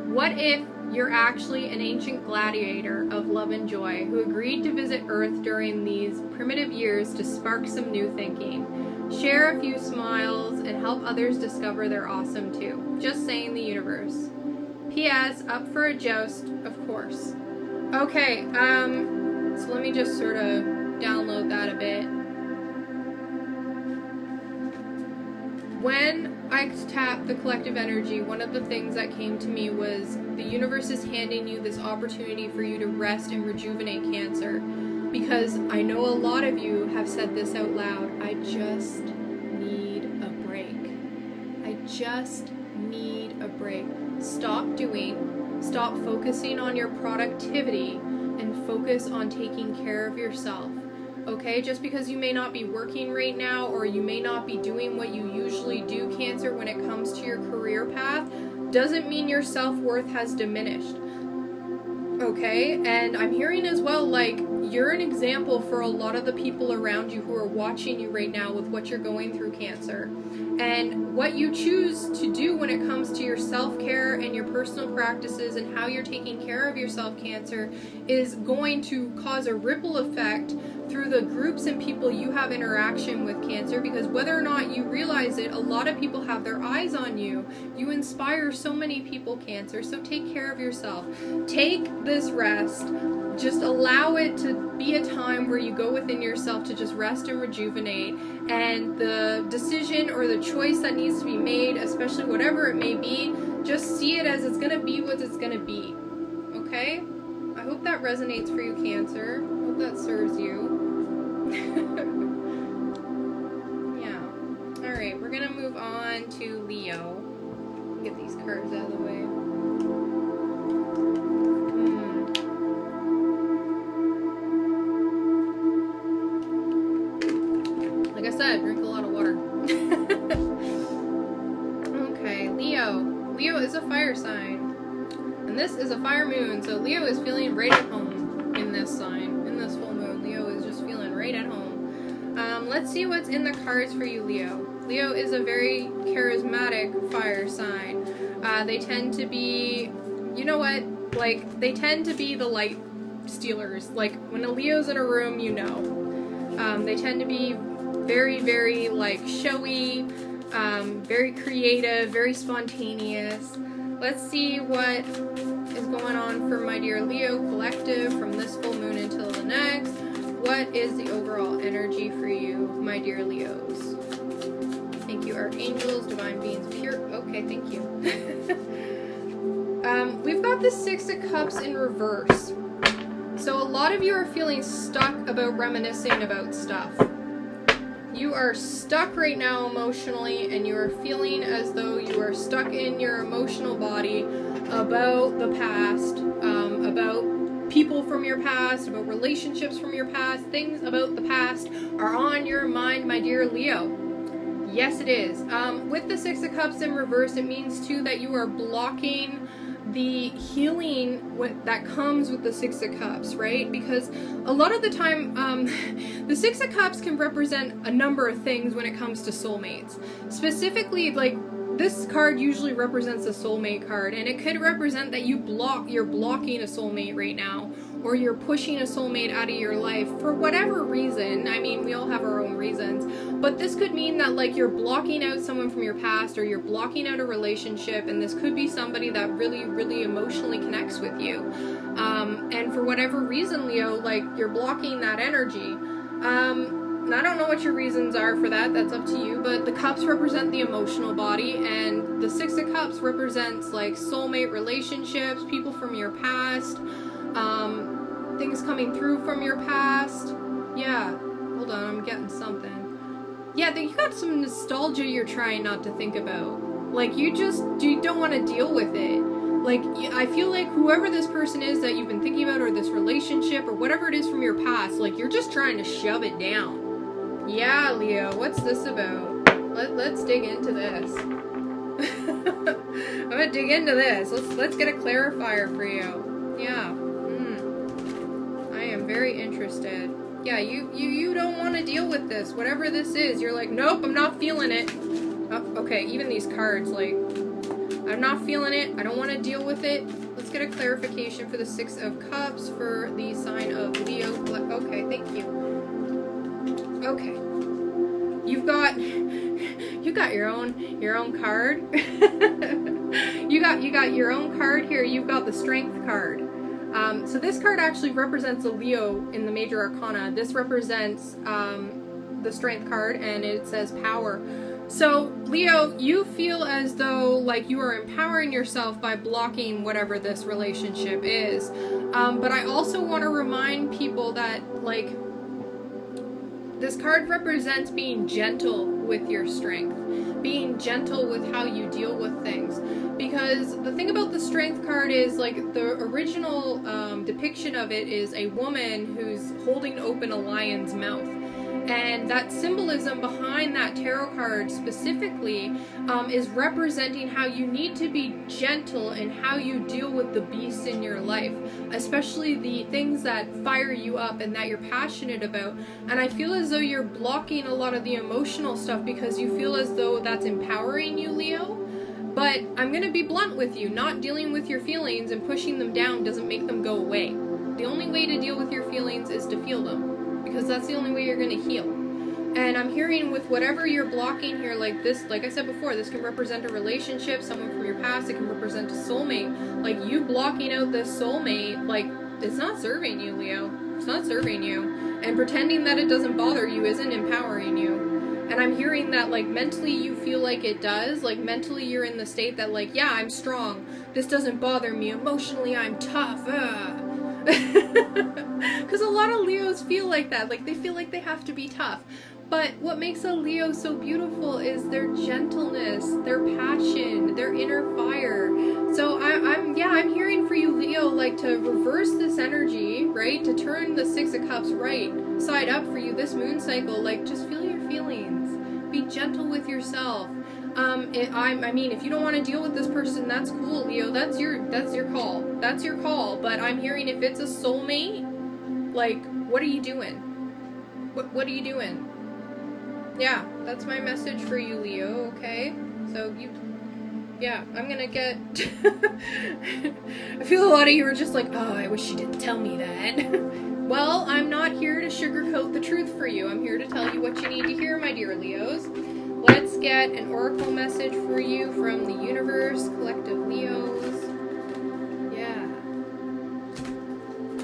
What if you're actually an ancient gladiator of love and joy who agreed to visit Earth during these primitive years to spark some new thinking? Share a few smiles and help others discover they're awesome too. Just saying, the universe. P.S. Up for a joust, of course. Okay, so let me just sort of download that a bit. When I tapped the collective energy, one of the things that came to me was the universe is handing you this opportunity for you to rest and rejuvenate, Cancer. Because I know a lot of you have said this out loud. I just need a break. I just need a break. Stop focusing on your productivity and focus on taking care of yourself. Okay, just because you may not be working right now or you may not be doing what you usually do, Cancer, when it comes to your career path, doesn't mean your self-worth has diminished. Okay, and I'm hearing as well, like, you're an example for a lot of the people around you who are watching you right now with what you're going through, Cancer. And what you choose to do when it comes to your self-care and your personal practices and how you're taking care of yourself, Cancer, is going to cause a ripple effect through the groups and people you have interaction with, Cancer, because whether or not you realize it, a lot of people have their eyes on you. You inspire so many people, Cancer, so take care of yourself. Take this rest. Just allow it to be a time where you go within yourself to just rest and rejuvenate, and the decision or the choice that needs to be made, especially whatever it may be, just see it as it's going to be what it's going to be. Okay? I hope that resonates for you, Cancer. I hope that serves you. Yeah. Alright, we're going to move on to Leo. Get these cards out of the way. Like I said, drink a lot of water. Okay, Leo. Leo is a fire sign. And this is a fire moon, so Leo is feeling right at home in this sign. In this full moon, Leo is just feeling right at home. Let's see what's in the cards for you, Leo. Leo is a very charismatic fire sign. They tend to be, you know what? Like, they tend to be the light stealers. Like, when a Leo's in a room, you know. They tend to be Very, very like showy, very creative, very spontaneous. Let's see what is going on for my dear Leo collective from this full moon until the next. What is the overall energy for you, my dear Leos? Thank you, archangels, divine beings, pure. Okay, thank you. We've got the Six of Cups in reverse. So a lot of you are feeling stuck about reminiscing about stuff. You are stuck right now emotionally, and you are feeling as though you are stuck in your emotional body about the past, about people from your past, about relationships from your past. Things about the past are on your mind, my dear Leo. Yes, it is. With the Six of Cups in reverse, it means too that you are blocking the healing that comes with the Six of Cups, right? Because a lot of the time, the Six of Cups can represent a number of things when it comes to soulmates. Specifically, like, this card usually represents a soulmate card, and it could represent that you're blocking a soulmate right now, or you're pushing a soulmate out of your life for whatever reason. I mean, we all have our own reasons, but this could mean that like you're blocking out someone from your past, or you're blocking out a relationship, and this could be somebody that really, really emotionally connects with you. And for whatever reason, Leo, like you're blocking that energy. I don't know what your reasons are for that, that's up to you, but the cups represent the emotional body, and the Six of Cups represents like soulmate relationships, people from your past, things coming through from your past. Yeah, hold on, I'm getting something. Yeah, you got some nostalgia you're trying not to think about. Like, you don't want to deal with it. Like, I feel like whoever this person is that you've been thinking about, or this relationship, or whatever it is from your past, like, you're just trying to shove it down. Yeah, Leo, what's this about? Let's dig into this. I'm gonna dig into this. Let's get a clarifier for you. Yeah. I am very interested. Yeah, you don't want to deal with this. Whatever this is, you're like, nope, I'm not feeling it. Oh, okay, even these cards, like, I'm not feeling it. I don't want to deal with it. Let's get a clarification for the Six of Cups for the sign of Leo. Okay, thank you. Okay, you got your own card. you got your own card here. You've got the Strength card. So this card actually represents a Leo in the major arcana. This represents the Strength card, and it says power. So Leo, you feel as though like you are empowering yourself by blocking whatever this relationship is. But I also want to remind people that like, this card represents being gentle with your strength, being gentle with how you deal with things. Because the thing about the Strength card is, like, the original depiction of it is a woman who's holding open a lion's mouth. And that symbolism behind that tarot card specifically is representing how you need to be gentle in how you deal with the beasts in your life, especially the things that fire you up and that you're passionate about. And I feel as though you're blocking a lot of the emotional stuff because you feel as though that's empowering you, Leo. But I'm going to be blunt with you. Not dealing with your feelings and pushing them down doesn't make them go away. The only way to deal with your feelings is to feel them, because that's the only way you're going to heal. And I'm hearing with whatever you're blocking here, like this, like I said before, this can represent a relationship, someone from your past, it can represent a soulmate. Like, you blocking out this soulmate, like, it's not serving you, Leo. It's not serving you. And pretending that it doesn't bother you isn't empowering you. And I'm hearing that, like, mentally you feel like it does. Like, mentally you're in the state that, like, yeah, I'm strong. This doesn't bother me. Emotionally, I'm tough. Because a lot of Leos feel like that. Like, they feel like they have to be tough. But what makes a Leo so beautiful is their gentleness, their passion, their inner fire. So I'm hearing for you, Leo, like, to reverse this energy, right? To turn the Six of Cups right side up for you this moon cycle. Like, just feel your feelings. Be gentle with yourself. I mean, if you don't want to deal with this person, that's cool, Leo. That's your call. That's your call. But I'm hearing if it's a soulmate, like, what are you doing? What are you doing? Yeah, that's my message for you, Leo, okay? So I'm gonna get... I feel a lot of you are just like, oh, I wish you didn't tell me that. Well, I'm not here to sugarcoat the truth for you. I'm here to tell you what you need to hear, my dear Leos. Let's get an oracle message for you from the universe, collective Leos. Yeah.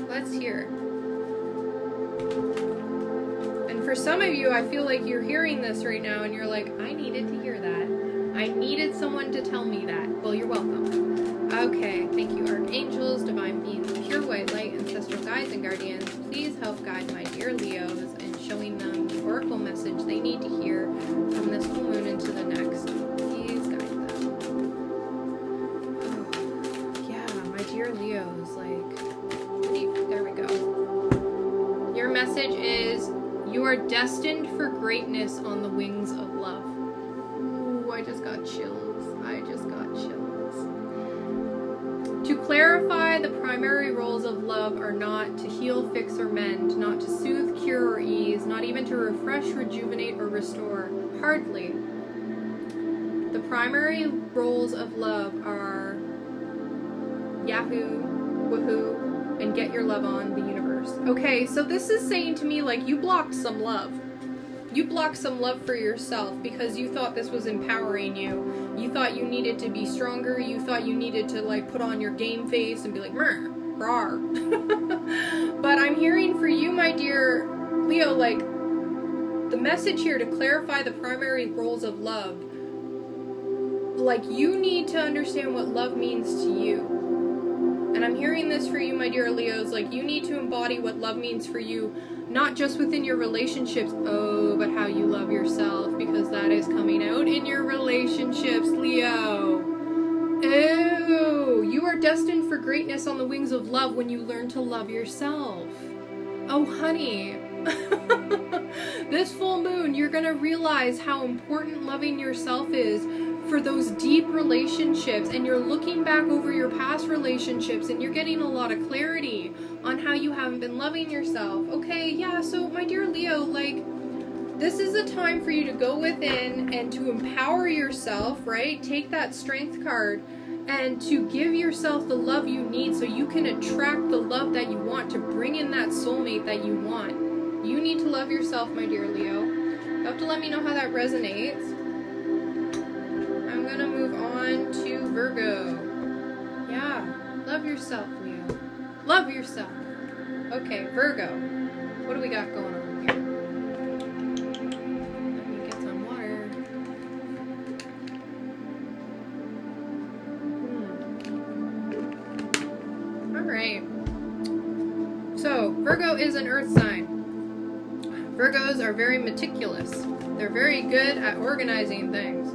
Let's hear. And for some of you, I feel like you're hearing this right now and you're like, I needed to hear that. I needed someone to tell me that. Well, you're welcome. Okay, thank you, archangels, divine beings, pure white light, ancestral guides and guardians. Please help guide my dear Leos in showing them the oracle message they need to hear from this full moon into the next. Please guide them. Oh, yeah, my dear Leos, there we go. Your message is, you are destined for greatness on the wings of love. Ooh, I just got chills. I just got chills. To clarify, the primary roles of love are not to heal, fix, or mend, not to soothe, cure, or ease, not even to refresh, rejuvenate, or restore. Hardly. The primary roles of love are Yahoo, woohoo, and get your love on the universe. Okay, so this is saying to me, like, you blocked some love. You blocked some love for yourself because you thought this was empowering you. You thought you needed to be stronger. You thought you needed to, like, put on your game face and be like, rawr. But I'm hearing for you, my dear Leo, like, the message here to clarify the primary roles of love. Like, you need to understand what love means to you. And I'm hearing this for you, my dear Leos, like, you need to embody what love means for you, not just within your relationships, but how you love yourself, because that is coming out in your relationships, Leo. Oh, you are destined for greatness on the wings of love when you learn to love yourself. Oh, honey. This full moon, you're going to realize how important loving yourself is for those deep relationships, and you're looking back over your past relationships and you're getting a lot of clarity on how you haven't been loving yourself. Okay, yeah, so my dear Leo, like, this is a time for you to go within and to empower yourself, right? Take that strength card and to give yourself the love you need so you can attract the love that you want, to bring in that soulmate that you want. You need to love yourself, my dear Leo. You have to let me know how that resonates. I'm gonna move on to Virgo. Yeah, love yourself, Leo. Love yourself. Okay, Virgo. What do we got going on here? Let me get some water. Alright. So, Virgo is an earth sign. Virgos are very meticulous. They're very good at organizing things.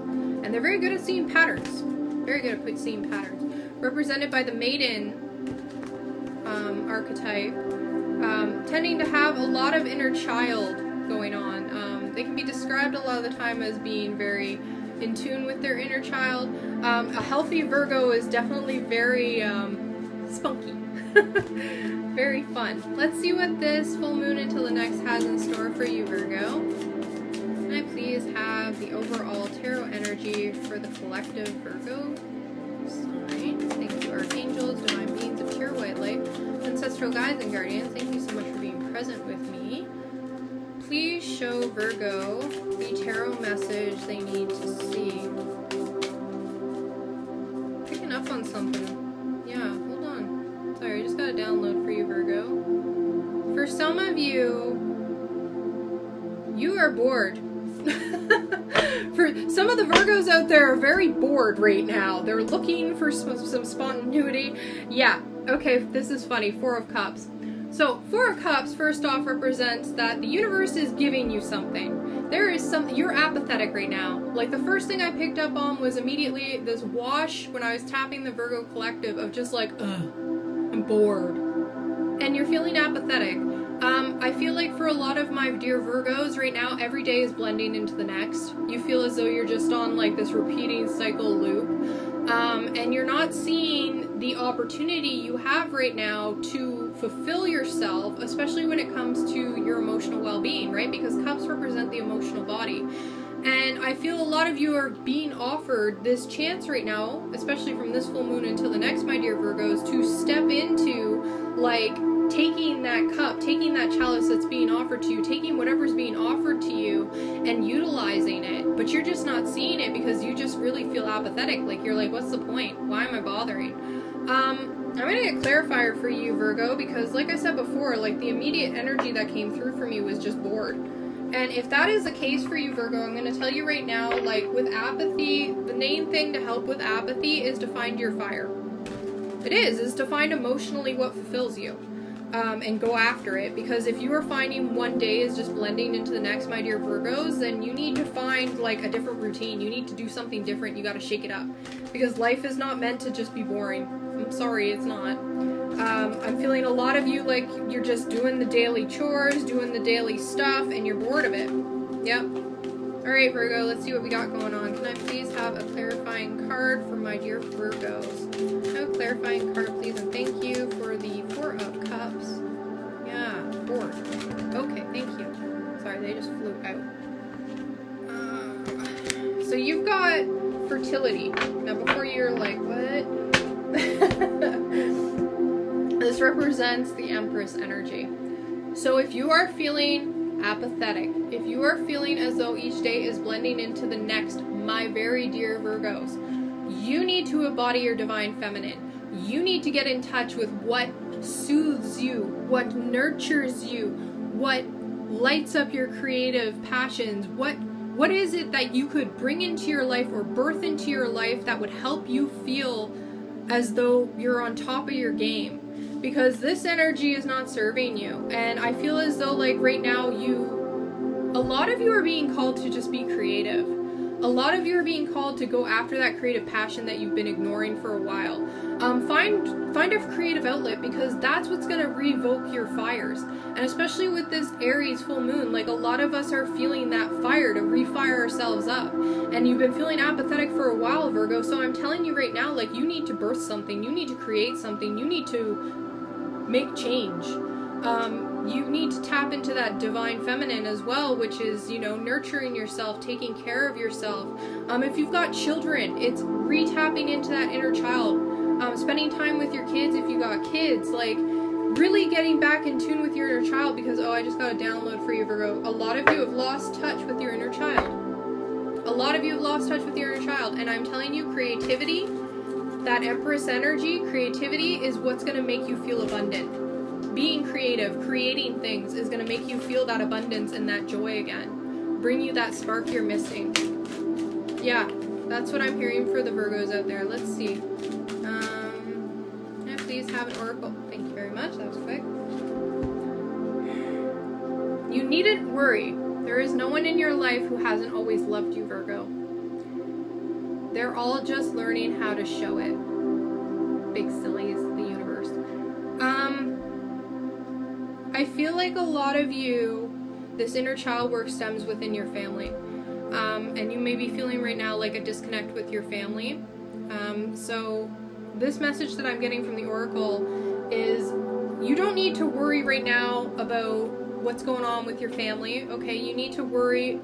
And they're very good at seeing patterns. Very good at seeing patterns. Represented by the maiden archetype. Tending to have a lot of inner child going on. They can be described a lot of the time as being very in tune with their inner child. A healthy Virgo is definitely very spunky. Very fun. Let's see what this full moon until the next has in store for you, Virgo. Can I please have the overall tarot energy for the collective Virgo sign? Thank you, archangels, divine beings of pure white light, ancestral guides and guardians. Thank you so much for being present with me. Please show Virgo the tarot message they need to see. Picking up on something. Yeah, hold on. Sorry, I just got a download for you, Virgo. For some of you, you are bored. For some of the Virgos out there are very bored right now. They're looking for some spontaneity. Yeah, okay, this is funny. Four of Cups. So, Four of Cups, first off, represents that the universe is giving you something. There is something, you're apathetic right now. Like, the first thing I picked up on was immediately this wash when I was tapping the Virgo collective of just like, I'm bored. And you're feeling apathetic. I feel like for a lot of my dear Virgos right now, every day is blending into the next. You feel as though you're just on like this repeating cycle loop. And you're not seeing the opportunity you have right now to fulfill yourself, especially when it comes to your emotional well-being, right? Because cups represent the emotional body. And I feel a lot of you are being offered this chance right now, especially from this full moon until the next, my dear Virgos, to step into like taking that cup, taking that chalice that's being offered to you, taking whatever's being offered to you and utilizing it, but you're just not seeing it because you just really feel apathetic. Like, you're like, what's the point? Why am I bothering? I'm going to get a clarifier for you, Virgo, because like I said before, like, the immediate energy that came through for me was just bored. And if that is the case for you, Virgo, I'm going to tell you right now, like, with apathy, the main thing to help with apathy is to find your fire. It is to find emotionally what fulfills you. And go after it, because if you are finding one day is just blending into the next, my dear Virgos, then you need to find like a different routine. You need to do something different. You got to shake it up, because life is not meant to just be boring. I'm sorry, it's not. I'm feeling a lot of you like you're just doing the daily chores, doing the daily stuff, and you're bored of it. Yep. All right, Virgo, let's see what we got going on. Can I please have a clarifying card for my dear Virgos? Have a clarifying card, please, and thank you for the 4 of Cups. Yeah, 4. Okay, thank you. Sorry, they just flew out. So you've got fertility. Now, before you're like, what? This represents the Empress energy. So if you are feeling apathetic, if you are feeling as though each day is blending into the next, my very dear Virgos, you need to embody your divine feminine. You need to get in touch with what soothes you, what nurtures you, what lights up your creative passions. What is it that you could bring into your life or birth into your life that would help you feel as though you're on top of your game? Because this energy is not serving you. And I feel as though, like, right now, a lot of you are being called to just be creative. A lot of you are being called to go after that creative passion that you've been ignoring for a while. Find a creative outlet, because that's what's going to revoke your fires. And especially with this Aries full moon, like, a lot of us are feeling that fire to refire ourselves up. And you've been feeling apathetic for a while, Virgo. So I'm telling you right now, like, you need to birth something. You need to create something. You need to make change. You need to tap into that divine feminine as well, which is, you know, nurturing yourself, taking care of yourself. If you've got children, it's re-tapping into that inner child. Spending time with your kids if you got kids, like, really getting back in tune with your inner child, because, I just got a download for you, Virgo. A lot of you have lost touch with your inner child. A lot of you have lost touch with your inner child, and I'm telling you, creativity, that Empress energy, creativity is what's going to make you feel abundant. Being creative, creating things is going to make you feel that abundance and that joy again. Bring you that spark you're missing. Yeah, that's what I'm hearing for the Virgos out there. Let's see. Can I please have an oracle? Thank you very much. That was quick. You needn't worry. There is no one in your life who hasn't always loved you, Virgo. They're all just learning how to show it. Big sillies, the universe. I feel like a lot of you, this inner child work stems within your family. And you may be feeling right now like a disconnect with your family. So this message that I'm getting from the Oracle is you don't need to worry right now about what's going on with your family, okay? You need to worry,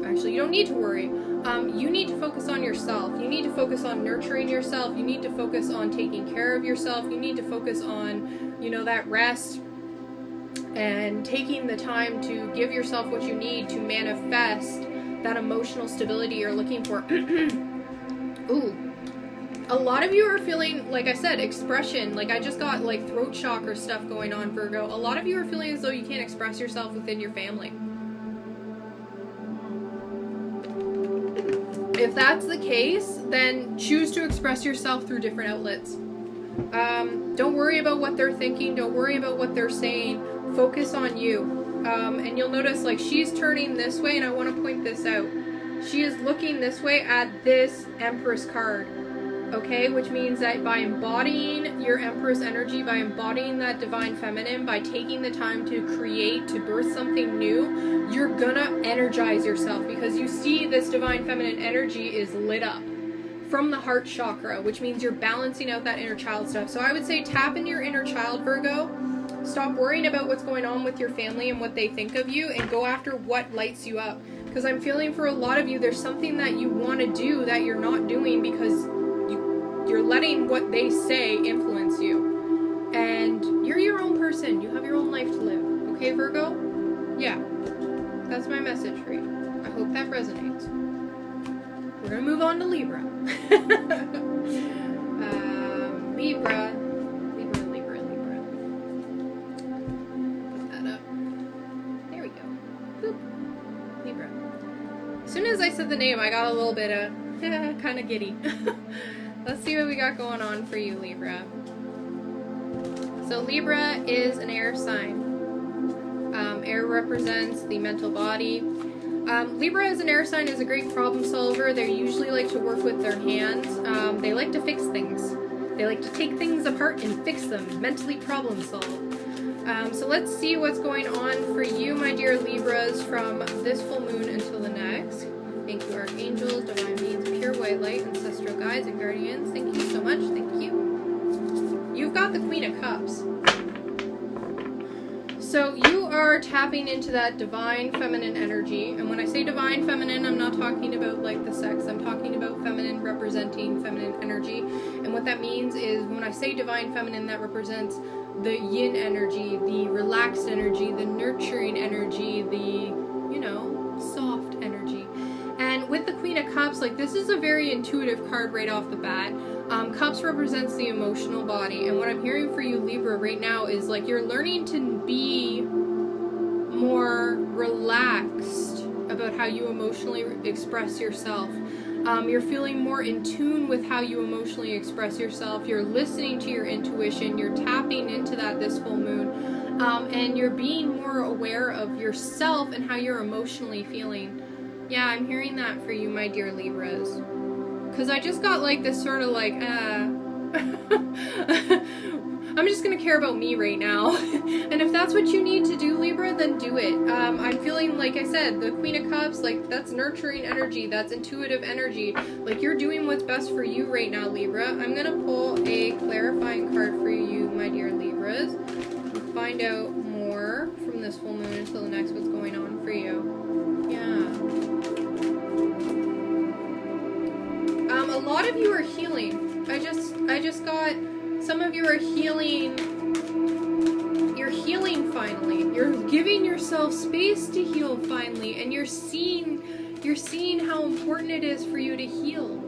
actually you don't need to worry. You need to focus on yourself. You need to focus on nurturing yourself. You need to focus on taking care of yourself. You need to focus on, you know, that rest and taking the time to give yourself what you need to manifest that emotional stability you're looking for. Ooh. A lot of you are feeling, like I said, expression. Like, I just got, like, throat chakra stuff going on, Virgo. A lot of you are feeling as though you can't express yourself within your family. If that's the case, then choose to express yourself through different outlets. Don't worry about what they're thinking. Don't worry about what they're saying. Focus on you. And you'll notice, like, she's turning this way, and I want to point this out. She is looking this way at this Empress card. Okay, which means that by embodying your Empress energy, by embodying that divine feminine, by taking the time to create, to birth something new, you're gonna energize yourself, because you see this divine feminine energy is lit up from the heart chakra, which means you're balancing out that inner child stuff. So I would say tap in your inner child, Virgo. Stop worrying about what's going on with your family and what they think of you, and go after what lights you up. Because I'm feeling for a lot of you, there's something that you want to do that you're not doing because you're letting what they say influence you. And You're your own person. You have your own life to live. Okay, Virgo? Yeah. That's my message for you. I hope that resonates. We're going to move on to Libra. Libra. Put that up. There we go. Boop. Libra. As soon as I said the name, I got a little bit of kind of giddy. Let's see what we got going on for you, Libra. So Libra is an air sign. Air represents the mental body. Libra as an air sign is a great problem solver. They usually like to work with their hands. They like to fix things. They like to take things apart and fix them, mentally problem solve. So let's see what's going on for you, my dear Libras, from this full moon until the next. Thank you, Archangels, Divine Beings, Pure White Light, Ancestral Guides, and Guardians. Thank you so much. Thank you. You've got the Queen of Cups. So you are tapping into that divine feminine energy. And when I say divine feminine, I'm not talking about like the sex. I'm talking about feminine representing feminine energy. And what that means is when I say divine feminine, that represents the yin energy, the relaxed energy, the nurturing energy, the, you know, soft energy. And with the Queen of Cups, like, this is a very intuitive card right off the bat. Cups represents the emotional body, and what I'm hearing for you, Libra, right now is like you're learning to be more relaxed about how you emotionally express yourself. You're feeling more in tune with how you emotionally express yourself. You're listening to your intuition. You're tapping into that this full moon, and you're being more aware of yourself and how you're emotionally feeling. Yeah, I'm hearing that for you, my dear Libras. Because I just got like this sort of like, I'm just going to care about me right now. And if that's what you need to do, Libra, then do it. I'm feeling, like I said, the Queen of Cups, like, that's nurturing energy. That's intuitive energy. Like, you're doing what's best for you right now, Libra. I'm going to pull a clarifying card for you, my dear Libras. And find out more from this full moon until the next what's going on for you. Yeah. A lot of you are healing. I just got, some of you are healing. You're healing finally. You're giving yourself space to heal finally, and you're seeing how important it is for you to heal.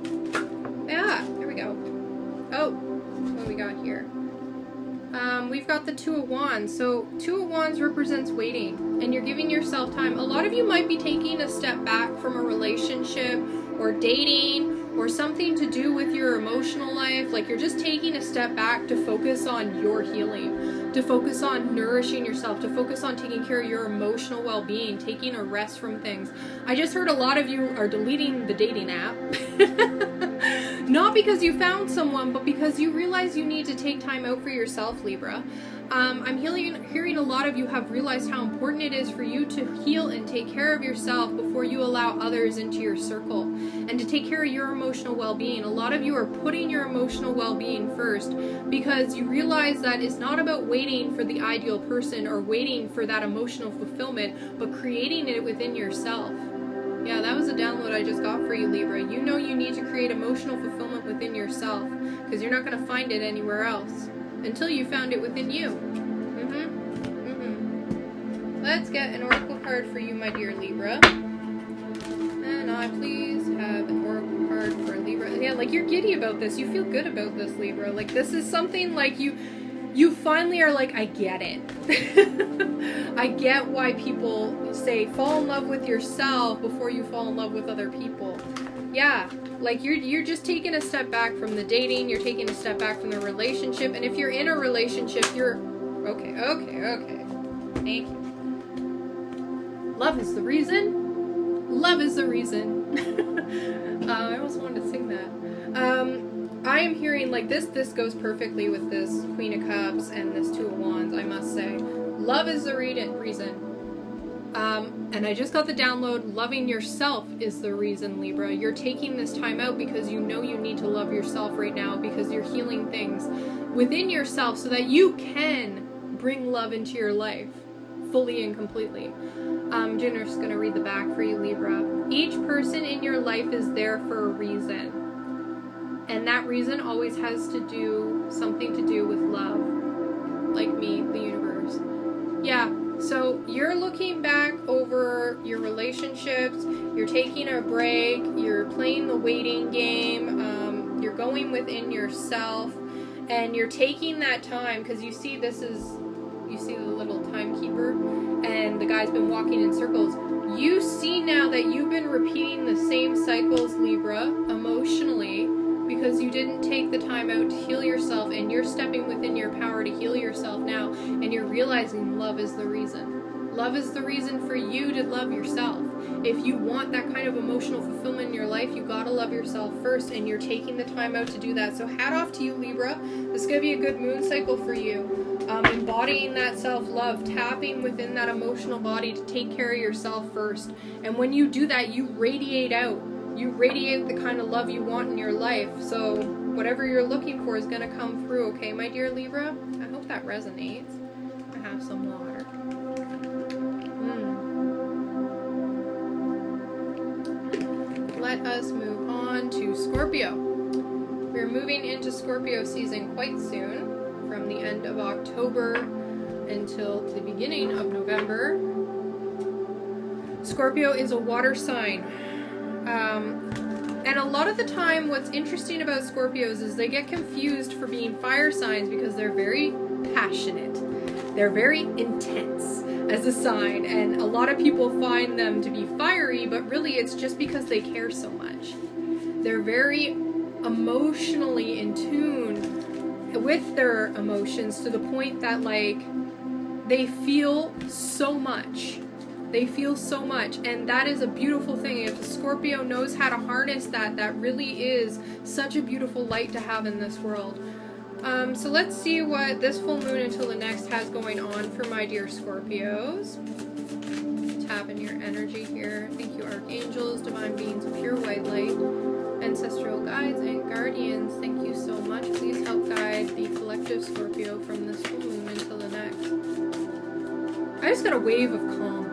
Yeah, there we go. Oh, what do we got here? We've got the Two of Wands. So Two of Wands represents waiting, and you're giving yourself time. A lot of you might be taking a step back from a relationship or dating or something to do with your emotional life. Like, you're just taking a step back to focus on your healing, to focus on nourishing yourself, to focus on taking care of your emotional well-being, taking a rest from things. I just heard a lot of you are deleting the dating app. Not because you found someone, but because you realize you need to take time out for yourself, Libra. I'm hearing a lot of you have realized how important it is for you to heal and take care of yourself before you allow others into your circle, and to take care of your emotional well-being. A lot of you are putting your emotional well-being first because you realize that it's not about waiting for the ideal person or waiting for that emotional fulfillment, but creating it within yourself. Yeah, that was a download I just got for you, Libra. You know you need to create emotional fulfillment within yourself because you're not going to find it anywhere else until you found it within you. Let's get an oracle card for you, my dear Libra. And I please have an oracle card for Libra. Yeah, like, you're giddy about this. You feel good about this, Libra. Like, this is something like you finally are like, I get it. I get why people say fall in love with yourself before you fall in love with other people. Yeah, like, you're just taking a step back from the dating, you're taking a step back from the relationship, and if you're in a relationship, you're okay. Thank you. Love is the reason. Love is the reason. I almost wanted to sing that. I am hearing, like, this goes perfectly with this Queen of Cups and this Two of Wands, I must say. Love is the reason. And I just got the download, loving yourself is the reason, Libra. You're taking this time out because you know you need to love yourself right now, because you're healing things within yourself so that you can bring love into your life fully and completely. I'm just going to read the back for you, Libra. Each person in your life is there for a reason. And that reason always has to do something to do with love. like me, the universe. Yeah, so you're looking back over your relationships, you're taking a break, you're playing the waiting game, you're going within yourself, and you're taking that time, because you see the little timekeeper, and the guy's been walking in circles. You see now that you've been repeating the same cycles, Libra, emotionally, because you didn't take the time out to heal yourself, and you're stepping within your power to heal yourself now, and you're realizing love is the reason. Love is the reason for you to love yourself. If you want that kind of emotional fulfillment in your life, you gotta love yourself first, and you're taking the time out to do that. So hat off to you, Libra. This is gonna be a good moon cycle for you. Embodying that self-love, tapping within that emotional body to take care of yourself first. And when you do that, you radiate out. You radiate the kind of love you want in your life. So whatever you're looking for is going to come through, okay, my dear Libra? I hope that resonates. I have some water. Let us move on to Scorpio. We're moving into Scorpio season quite soon, from the end of October until the beginning of November. Scorpio is a water sign. And a lot of the time, what's interesting about Scorpios is they get confused for being fire signs because they're very passionate. They're very intense as a sign, and a lot of people find them to be fiery, but really it's just because they care so much. They're very emotionally in tune with their emotions to the point that, like, they feel so much. They feel so much, and that is a beautiful thing. If a Scorpio knows how to harness that, that really is such a beautiful light to have in this world. So let's see what this full moon until the next has going on for my dear Scorpios. Tap in your energy here. Thank you, archangels, divine beings, pure white light, ancestral guides, and guardians. Thank you so much. Please help guide the collective Scorpio from this full moon until the next. I just got a wave of calm.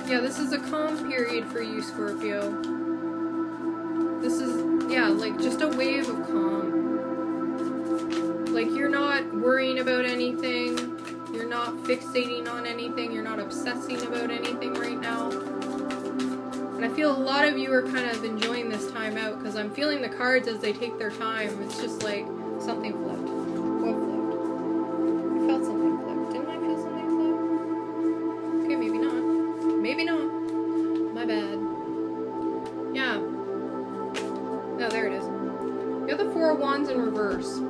Yeah, this is a calm period for you, Scorpio. This is, yeah, like just a wave of calm. Like you're not worrying about anything. You're not fixating on anything. You're not obsessing about anything right now. And I feel a lot of you are kind of enjoying this time out because I'm feeling the cards as they take their time. It's just like something flipped. What flipped? I felt something flipped. Didn't I feel something flip? Okay, maybe not. Maybe not. My bad. Yeah. Oh, there it is. You have the Four of Wands in reverse.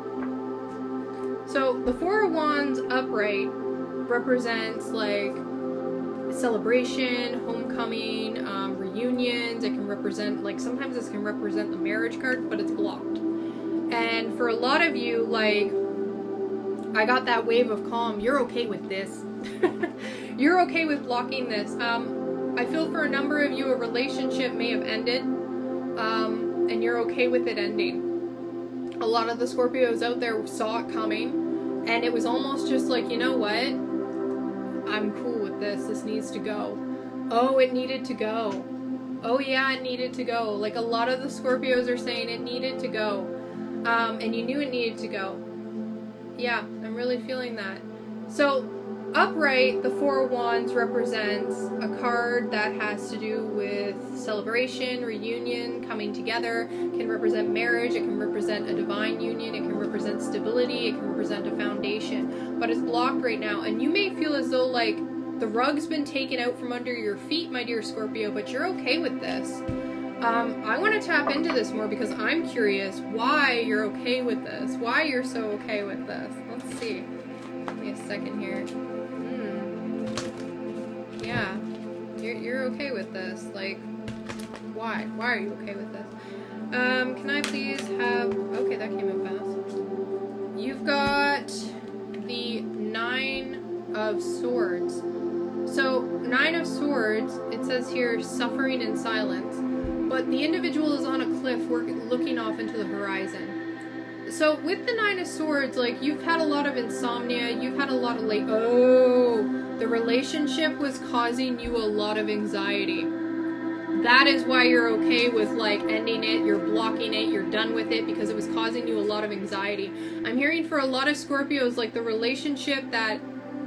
So the Four of Wands upright represents like celebration, homecoming, reunions. It can represent, like, sometimes this can represent the marriage card, but it's blocked. And for a lot of you, like, I got that wave of calm. You're okay with this. You're okay with blocking this. I feel for a number of you, a relationship may have ended, and you're okay with it ending. A lot of the Scorpios out there saw it coming, and it was almost just like, you know what? I'm cool with this. This needs to go. Oh, it needed to go. Oh yeah, it needed to go. Like a lot of the Scorpios are saying it needed to go. And you knew it needed to go. Yeah, I'm really feeling that. So, upright, the Four of Wands represents a card that has to do with celebration, reunion, coming together. It can represent marriage, it can represent a divine union, it can represent stability, it can represent a foundation. But it's blocked right now, and you may feel as though like the rug's been taken out from under your feet, my dear Scorpio, but you're okay with this. I want to tap into this more because I'm curious why you're okay with this, why you're so okay with this. Let's see. Give me a second here. Yeah, you're okay with this. Like, why? Why are you okay with this? Can I please have... Okay, that came out fast. You've got the Nine of Swords. So, Nine of Swords, it says here, suffering in silence. But the individual is on a cliff looking off into the horizon. So, with the Nine of Swords, like, you've had a lot of insomnia, you've had a lot of the relationship was causing you a lot of anxiety. that is why you're okay with like ending it, you're blocking it, you're done with it because it was causing you a lot of anxiety. I'm hearing for a lot of Scorpios, like the relationship that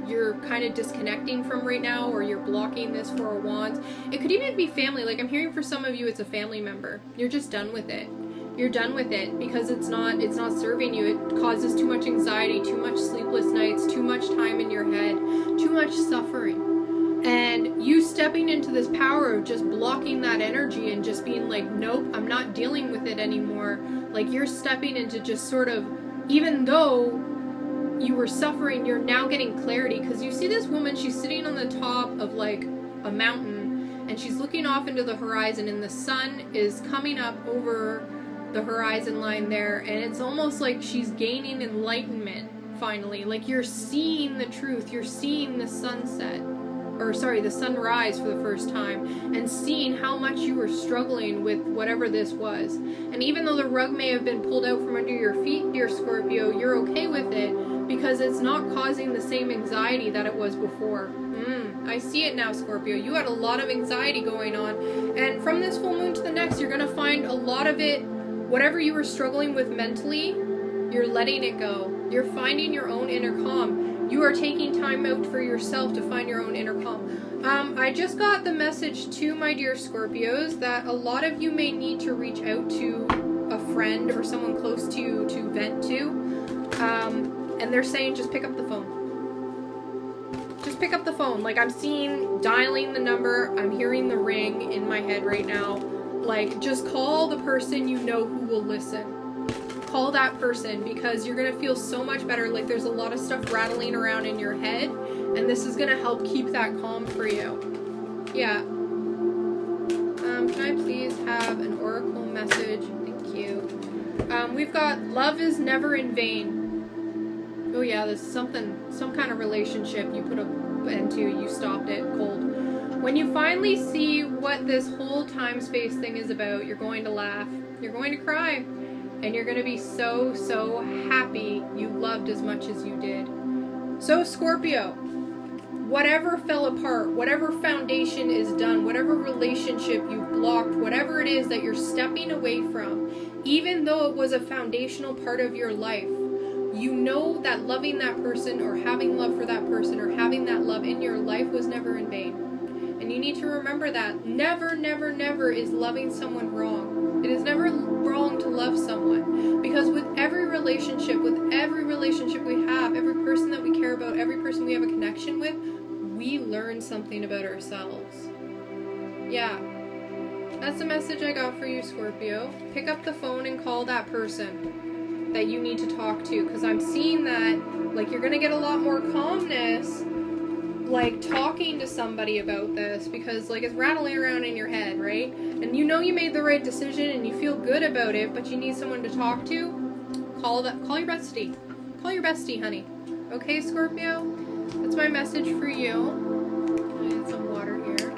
you're kind of disconnecting from right now, or you're blocking this Four of Wands. It could even be family. Like I'm hearing for some of you it's a family member. You're just done with it. You're done with it because it's not serving you. It causes too much anxiety, too much sleepless nights, too much time in your head, too much suffering. And you stepping into this power of just blocking that energy and just being like, nope, I'm not dealing with it anymore. Like you're stepping into just sort of, even though you were suffering, you're now getting clarity. Because you see this woman, she's sitting on the top of like a mountain and she's looking off into the horizon, and the sun is coming up over the horizon line there, and it's almost like she's gaining enlightenment finally. Like you're seeing the truth, you're seeing the sunset, or sorry, the sunrise for the first time, and seeing how much you were struggling with whatever this was. And even though the rug may have been pulled out from under your feet, dear Scorpio, you're okay with it because it's not causing the same anxiety that it was before. I see it now, Scorpio. You had a lot of anxiety going on, and from this full moon to the next, you're going to find a lot of it, whatever you were struggling with mentally, you're letting it go. You're finding your own inner calm. You are taking time out for yourself to find your own inner calm. I just got the message to my dear Scorpios that a lot of you may need to reach out to a friend or someone close to you to vent to. And they're saying just pick up the phone. Just pick up the phone. Like I'm seeing dialing the number. I'm hearing the ring in my head right now. Like just call the person you know who will listen. Call that person because you're going to feel so much better. Like there's a lot of stuff rattling around in your head, and this is going to help keep that calm for you. Yeah. Can I please have an oracle message? Thank you. We've got love is never in vain. Oh yeah, this is some kind of relationship you put an end to, you stopped it cold. When you finally see what this whole time space thing is about, you're going to laugh, you're going to cry, and you're going to be so, so happy you loved as much as you did. So Scorpio, whatever fell apart, whatever foundation is done, whatever relationship you've blocked, whatever it is that you're stepping away from, even though it was a foundational part of your life, you know that loving that person or having love for that person or having that love in your life was never in vain. And you need to remember that. Never, never, never is loving someone wrong. It is never wrong to love someone. Because with every relationship we have, every person that we care about, every person we have a connection with, we learn something about ourselves. Yeah. That's the message I got for you, Scorpio. Pick up the phone and call that person that you need to talk to. Because I'm seeing that, like, you're going to get a lot more calmness like talking to somebody about this, because like it's rattling around in your head, right? And you know you made the right decision and you feel good about it, but you need someone to talk to. Call your bestie. Call your bestie, honey. Okay, Scorpio? That's my message for you. I need some water here.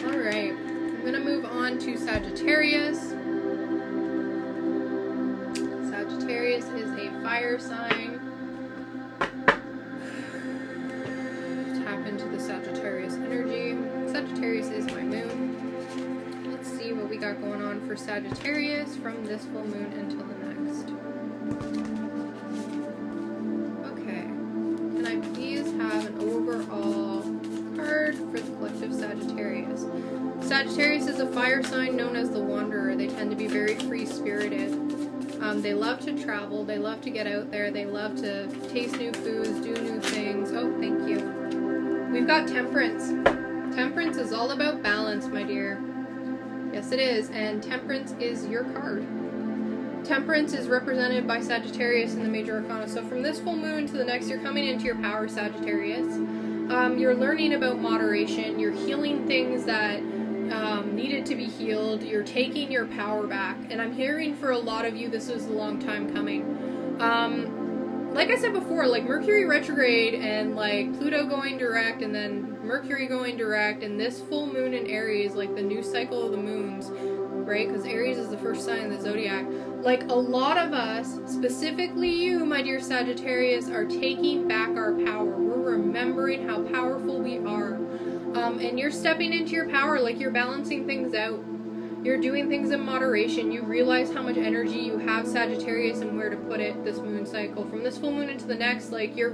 Alright. I'm gonna move on to Sagittarius. Sagittarius is a fire sign. Into the Sagittarius energy. Sagittarius is my moon. Let's see what we got going on for Sagittarius from this full moon until the next. Okay. Can I please have an overall card for the collective Sagittarius? Sagittarius is a fire sign known as the Wanderer. They tend to be very free-spirited. They love to travel. They love to get out there. They love to taste new foods, do new things. Oh, thank you. We've got Temperance. Temperance is all about balance, my dear. Yes, it is. And Temperance is your card. Temperance is represented by Sagittarius in the major arcana. So from this full moon to the next, you're coming into your power, Sagittarius. You're learning about moderation. You're healing things that needed to be healed. You're taking your power back. And I'm hearing for a lot of you, this is a long time coming. Like I said before, like Mercury retrograde and like Pluto going direct and then Mercury going direct and this full moon in Aries, like the new cycle of the moons, right? Because Aries is the first sign of the Zodiac. Like a lot of us, specifically you, my dear Sagittarius, are taking back our power. We're remembering how powerful we are. And you're stepping into your power, like you're balancing things out. You're doing things in moderation. You realize how much energy you have, Sagittarius, and where to put it this moon cycle. From this full moon into the next, like you're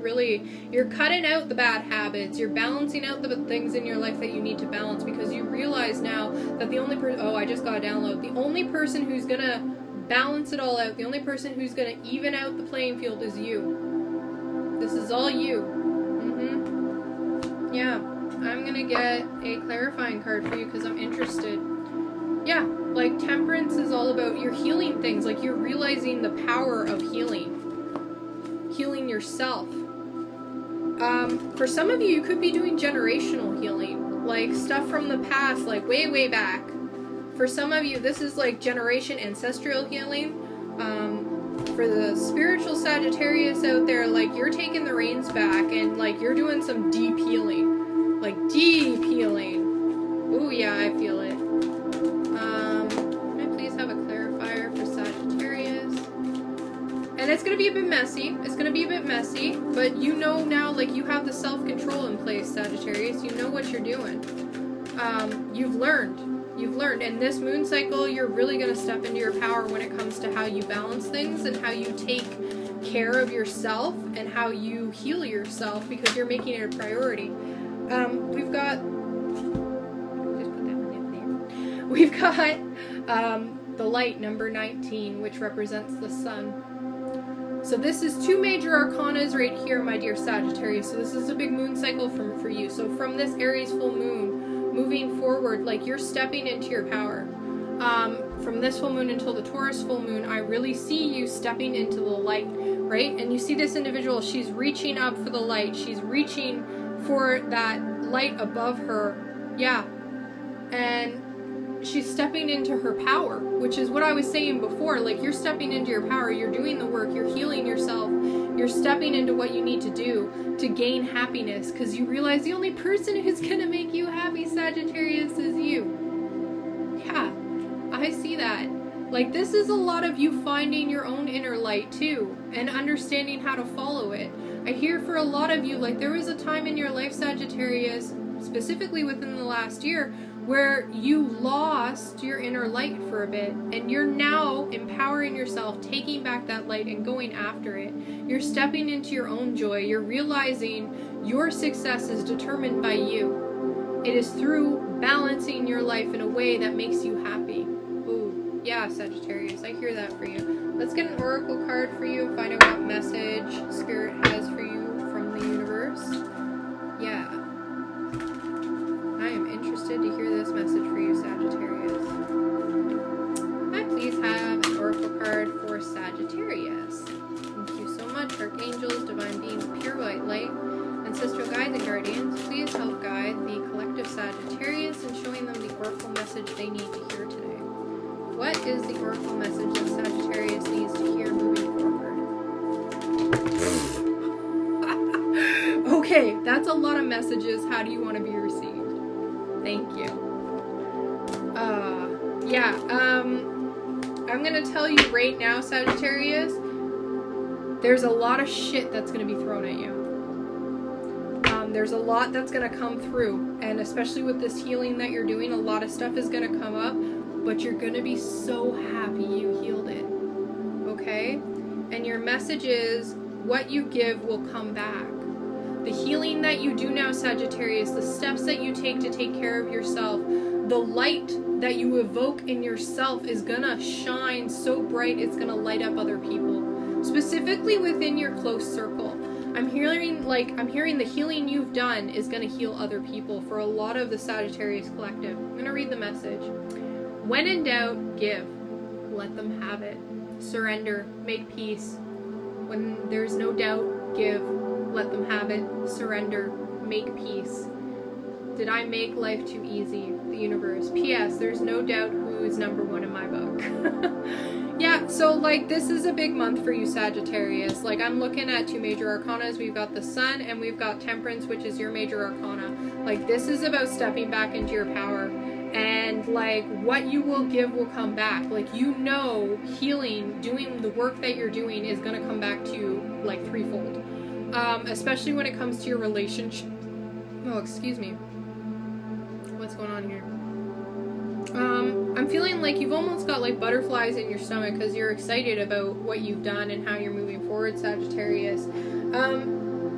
cutting out the bad habits. You're balancing out the things in your life that you need to balance, because you realize now that the only person, I just got a download, the only person who's gonna balance it all out, the only person who's gonna even out the playing field is you. This is all you. Yeah, I'm gonna get a clarifying card for you because I'm interested. Yeah, like temperance is all about you're healing things, like you're realizing the power of healing yourself. For some of you, you could be doing generational healing, like stuff from the past, like way back. For some of you, this is like generation ancestral healing. For the spiritual Sagittarius out there, like you're taking the reins back and like you're doing some deep healing, like deep healing. Ooh, yeah, I feel it. Can I please have a clarifier for Sagittarius? And it's going to be a bit messy. It's going to be a bit messy, but you know now, like you have the self-control in place, Sagittarius. You know what you're doing. You've learned. And this moon cycle, you're really going to step into your power when it comes to how you balance things and how you take care of yourself and how you heal yourself, because you're making it a priority. We've got the light, number 19, which represents the sun. So this is 2 major arcanas right here, my dear Sagittarius. So this is a big moon cycle for you. So from this Aries full moon, moving forward, like you're stepping into your power. From this full moon until the Taurus full moon, I really see you stepping into the light, right? And you see this individual, she's reaching up for the light. She's reaching for that light above her. Yeah. And she's stepping into her power, which is what I was saying before. Like you're stepping into your power, you're doing the work, you're healing yourself, you're stepping into what you need to do to gain happiness, because you realize the only person who's gonna make you happy, Sagittarius, is you. Yeah, I see that. Like this is a lot of you finding your own inner light too, and understanding how to follow it. I hear for a lot of you, like there was a time in your life, Sagittarius, specifically within the last year, where you lost your inner light for a bit, and you're now empowering yourself, taking back that light and going after it. You're stepping into your own joy. You're realizing your success is determined by you. It is through balancing your life in a way that makes you happy. Ooh, yeah, Sagittarius, I hear that for you. Let's get an oracle card for you and find out what message Spirit has for you from the universe. Yeah. I am interested to hear this message for you, Sagittarius. I please have an oracle card for Sagittarius. Thank you so much, Archangels, Divine Beings, Pure White Light, Ancestral Guides and Guardians. Please help guide the collective Sagittarius in showing them the oracle message they need to hear today. What is the oracle message that Sagittarius needs to hear moving forward? Okay, that's a lot of messages. How do you want to be received? Thank you. I'm gonna tell you right now, Sagittarius, there's a lot of shit that's gonna be thrown at you. There's a lot that's gonna come through, and especially with this healing that you're doing, a lot of stuff is gonna come up, but you're gonna be so happy you healed it, okay? And your message is, what you give will come back. The healing that you do now, Sagittarius, the steps that you take to take care of yourself, the light that you evoke in yourself is gonna shine so bright it's gonna light up other people, specifically within your close circle. I'm hearing the healing you've done is gonna heal other people for a lot of the Sagittarius collective. I'm gonna read the message. When in doubt, give. Let them have it. Surrender. Make peace. When there's no doubt, give. Let them have it. Surrender. Make peace. Did I make life too easy? The universe. P.S. There's no doubt who is number one in my book. Yeah, so like this is a big month for you, Sagittarius. Like I'm looking at 2 major arcanas. We've got the Sun and we've got Temperance, which is your major arcana. Like this is about stepping back into your power. And like what you will give will come back. Like you know, healing, doing the work that you're doing is going to come back to you like threefold. Especially when it comes to your relationship. Oh, excuse me. what's going on here. I'm feeling like you've almost got like butterflies in your stomach because you're excited about what you've done and how you're moving forward, Sagittarius.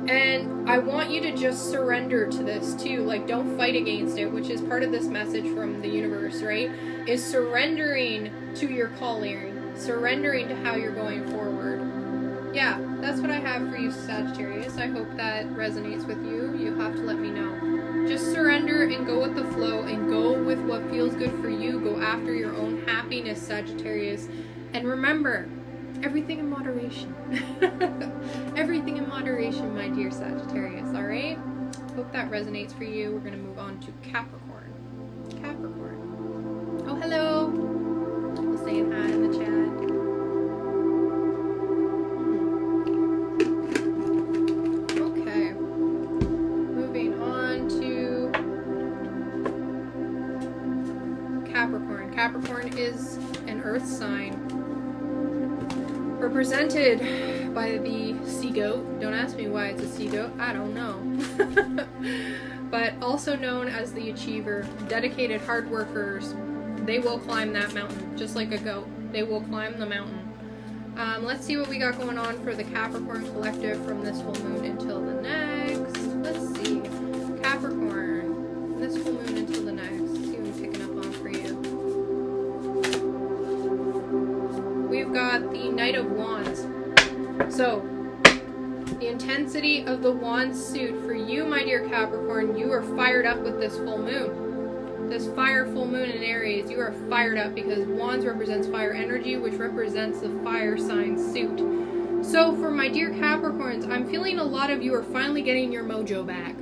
And I want you to just surrender to this too. Like, don't fight against it, which is part of this message from the universe, right? Is surrendering to your calling, surrendering to how you're going forward. Yeah, that's what I have for you, Sagittarius. I hope that resonates with you. You have to let me know. Just surrender and go with the flow and go with what feels good for you. Go after your own happiness, Sagittarius. And remember, everything in moderation. Everything in moderation, my dear Sagittarius, alright? Hope that resonates for you. We're going to move on to Capricorn. Capricorn. Oh, hello. People saying hi in the chat. Okay. Moving on to Capricorn. Capricorn is an earth sign, represented by the sea goat. Don't ask me why it's a sea goat. I don't know. But also known as the achiever, dedicated hard workers. They will climb that mountain, just like a goat. They will climb the mountain. Let's see what we got going on for the Capricorn collective from this full moon until the next. Let's see. Capricorn, this full moon until the next. Let's see what I'm picking up on for you. We've got the Knight of Wands. So, the intensity of the Wands suit for you, my dear Capricorn, you are fired up with this full moon. This fire full moon in Aries, you are fired up because Wands represents fire energy, which represents the fire sign suit. So, for my dear Capricorns, I'm feeling a lot of you are finally getting your mojo back.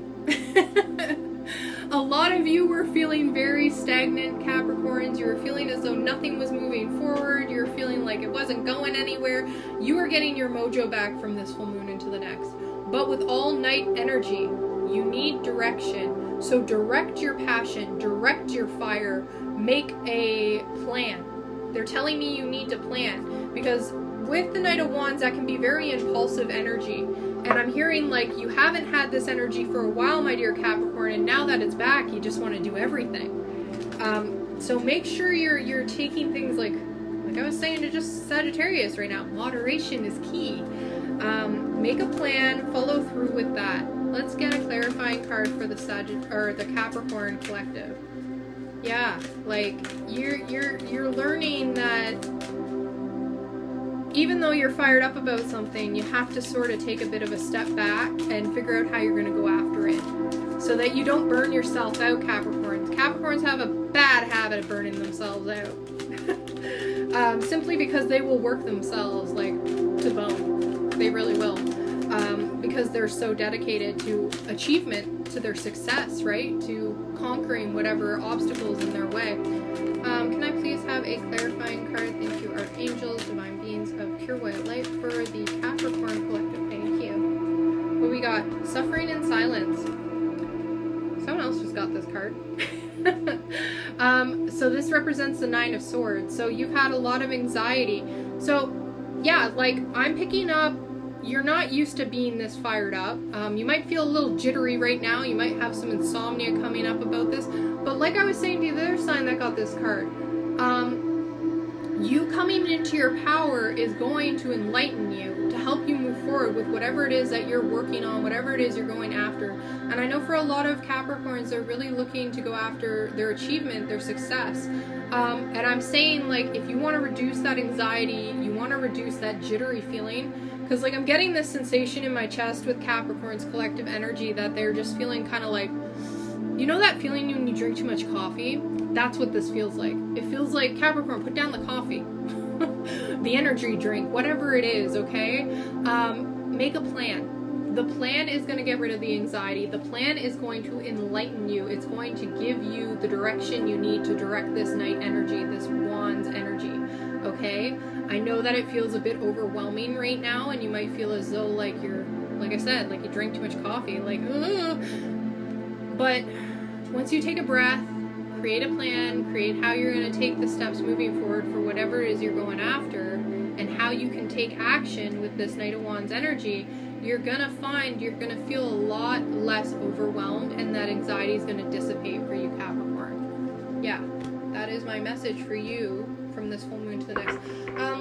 A lot of you were feeling very stagnant, Capricorns. You were feeling as though nothing was moving forward. You were feeling like it wasn't going anywhere. You are getting your mojo back from this full moon into the next. But with all night energy, you need direction. So direct your passion, direct your fire, make a plan. They're telling me you need to plan, because with the Knight of Wands, that can be very impulsive energy. And I'm hearing like you haven't had this energy for a while, my dear Capricorn, and now that it's back, you just want to do everything. So make sure you're taking things like I was saying to just Sagittarius right now, moderation is key. Make a plan, follow through with that. Let's get a clarifying card for the the Capricorn collective. Yeah, like you're learning that even though you're fired up about something, you have to sort of take a bit of a step back and figure out how you're going to go after it, so that you don't burn yourself out, Capricorns. Capricorns have a bad habit of burning themselves out. Simply because they will work themselves like to bone. They really will. Because they're so dedicated to achievement, to their success, right? To conquering whatever obstacles in their way. Can I please have a clarifying card? Thank you, Archangels, Divine Beings of Pure White Light, for the Capricorn collective. Thank you. What we got? Suffering in Silence. Someone else just got this card. So this represents the Nine of Swords. So you've had a lot of anxiety. So yeah, like I'm picking up, you're not used to being this fired up. You might feel a little jittery right now. You might have some insomnia coming up about this. But like I was saying to the other sign that got this card, you coming into your power is going to enlighten you, to help you move forward with whatever it is that you're working on, whatever it is you're going after. And I know for a lot of Capricorns, they're really looking to go after their achievement, their success. And I'm saying, like, if you want to reduce that anxiety, you want to reduce that jittery feeling, because like I'm getting this sensation in my chest with Capricorn's collective energy that they're just feeling kind of like, you know that feeling when you drink too much coffee? That's what this feels like. It feels like, Capricorn, put down the coffee. The energy drink, whatever it is, okay? Make a plan. The plan is going to get rid of the anxiety. The plan is going to enlighten you. It's going to give you the direction you need to direct this night energy, this Wands energy, okay? I know that it feels a bit overwhelming right now, and you might feel as though like you're, like I said, like you drink too much coffee, like, ugh. But once you take a breath, create a plan, create how you're going to take the steps moving forward for whatever it is you're going after, and how you can take action with this Knight of Wands energy, you're going to find you're going to feel a lot less overwhelmed, and that anxiety is going to dissipate for you, Capricorn. Yeah, that is my message for you from this full moon to the next.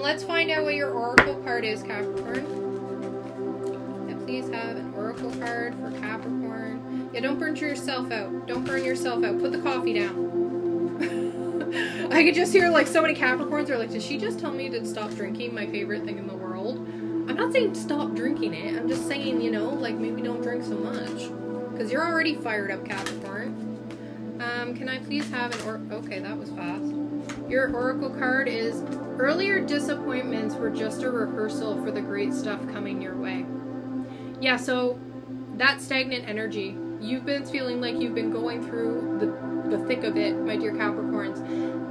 Let's find out what your oracle card is, Capricorn. Yeah, please have an oracle card for Capricorn. Yeah, don't burn yourself out. Don't burn yourself out. Put the coffee down. I could just hear like so many Capricorns are like, did she just tell me to stop drinking my favorite thing in the world? I'm not saying stop drinking it. I'm just saying, you know, like maybe don't drink so much. Because you're already fired up, Capricorn. Can I please have an okay, that was fast. Your oracle card is, earlier disappointments were just a rehearsal for the great stuff coming your way. Yeah, so that stagnant energy, you've been feeling like you've been going through the thick of it, my dear Capricorns,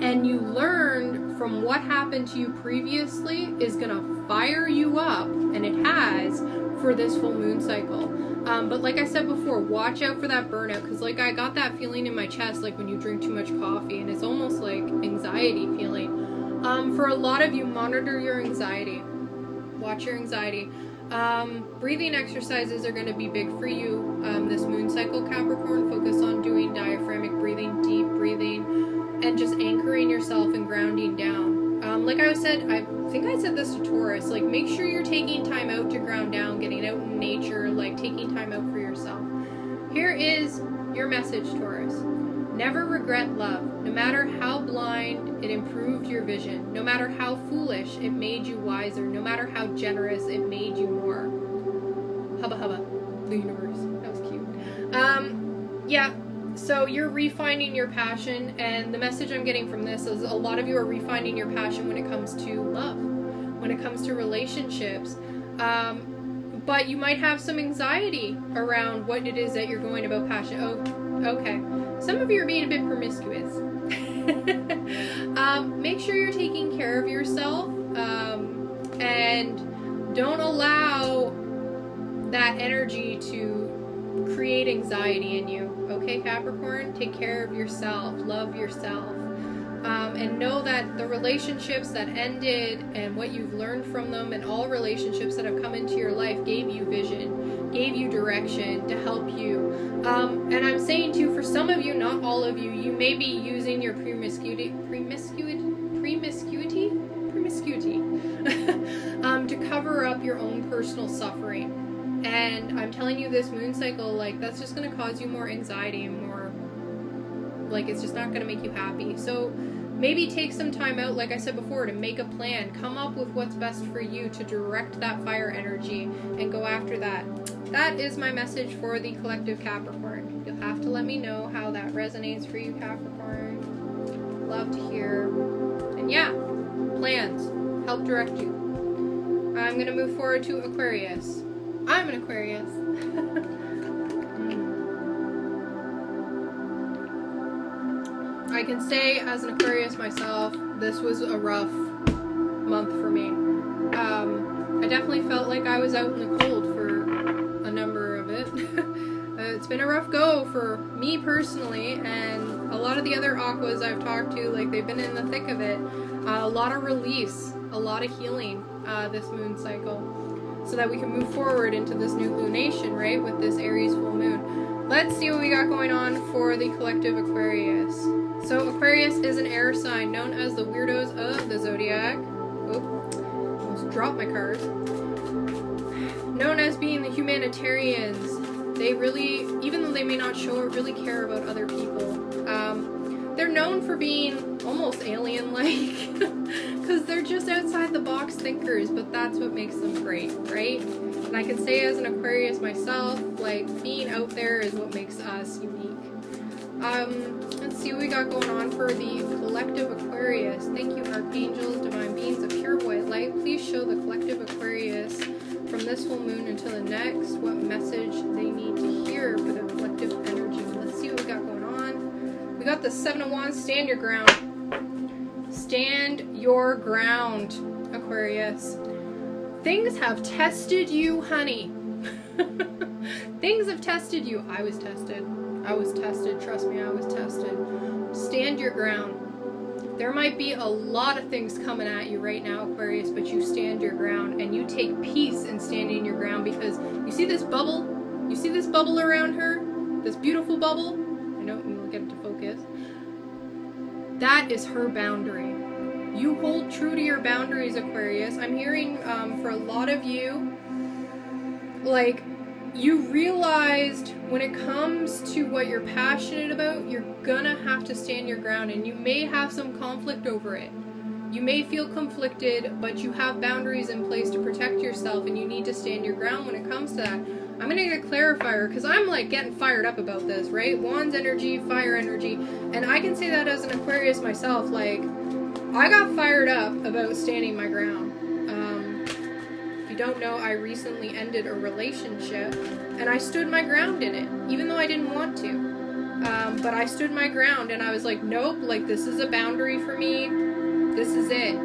and you learned from what happened to you previously is gonna fire you up, and it has, for this full moon cycle. But like I said before, watch out for that burnout, because like I got that feeling in my chest, like when you drink too much coffee, and it's almost like anxiety feeling. For a lot of you, monitor your anxiety. Watch your anxiety. Breathing exercises are going to be big for you this moon cycle, Capricorn. Focus on doing diaphragmatic breathing, deep breathing, and just anchoring yourself and grounding down. Like I said, I think I said this to Taurus, like make sure you're taking time out to ground down, getting out in nature, like taking time out for yourself. Here is your message, Taurus. Never regret love. No matter how blind, it improved your vision. No matter how foolish, it made you wiser. No matter how generous, it made you more. Hubba hubba, the universe. That was cute. Yeah, so you're refining your passion, and the message I'm getting from this is a lot of you are refining your passion when it comes to love, when it comes to relationships. But you might have some anxiety around what it is that you're going about passion. Oh, okay. Some of you are being a bit promiscuous. Make sure you're taking care of yourself, and don't allow that energy to create anxiety in you. Okay, Capricorn? Take care of yourself. Love yourself. And know that the relationships that ended and what you've learned from them, and all relationships that have come into your life, gave you vision, gave you direction to help you. And I'm saying too, for some of you, not all of you, you may be using your promiscuity to cover up your own personal suffering. And I'm telling you, this moon cycle, like, that's just going to cause you more anxiety and more, like, it's just not going to make you happy. So maybe take some time out, like I said before, to make a plan. Come up with what's best for you to direct that fire energy and go after that. That is my message for the collective Capricorn. You'll have to let me know how that resonates for you, Capricorn. Love to hear. And yeah, plans. Help direct you. I'm going to move forward to Aquarius. I'm an Aquarius. I can say, as an Aquarius myself, this was a rough month for me. I definitely felt like I was out in the cold for a number of it. It's been a rough go for me personally, and a lot of the other Aquas I've talked to, like, they've been in the thick of it. A lot of release, a lot of healing this moon cycle, so that we can move forward into this new lunation, right, with this Aries full moon. Let's see what we got going on for the collective Aquarius. So Aquarius is an air sign known as the weirdos of the Zodiac. Oh, almost dropped my cards. Known as being the humanitarians. They really, even though they may not show it, really care about other people. They're known for being almost alien-like, because they're just outside the box thinkers, but that's what makes them great, right? And I can say, as an Aquarius myself, like, being out there is what makes us unique. Let's see what we got going on for the collective Aquarius. Thank you, archangels, divine beings of pure white light. Please show the collective Aquarius from this full moon until the next what message they need to hear for the collective energy. Let's see what we got going on. We got the Seven of Wands. Stand your ground. Stand your ground, Aquarius. Things have tested you, honey. Things have tested you. I was tested. I was tested. Trust me, I was tested. Stand your ground. There might be a lot of things coming at you right now, Aquarius, but you stand your ground, and you take peace in standing your ground, because you see this bubble? You see this bubble around her? This beautiful bubble? I know, we'll get it to focus. That is her boundary. You hold true to your boundaries, Aquarius. I'm hearing for a lot of you, like, you realized when it comes to what you're passionate about, you're gonna have to stand your ground, and you may have some conflict over it. You may feel conflicted, but you have boundaries in place to protect yourself, and you need to stand your ground when it comes to that. I'm gonna get a clarifier, because I'm like getting fired up about this, right? Wands energy, fire energy, and I can say that as an Aquarius myself, like, I got fired up about standing my ground. If you don't know, I recently ended a relationship, and I stood my ground in it, even though I didn't want to. But I stood my ground, and I was like, nope, like, this is a boundary for me. This is it.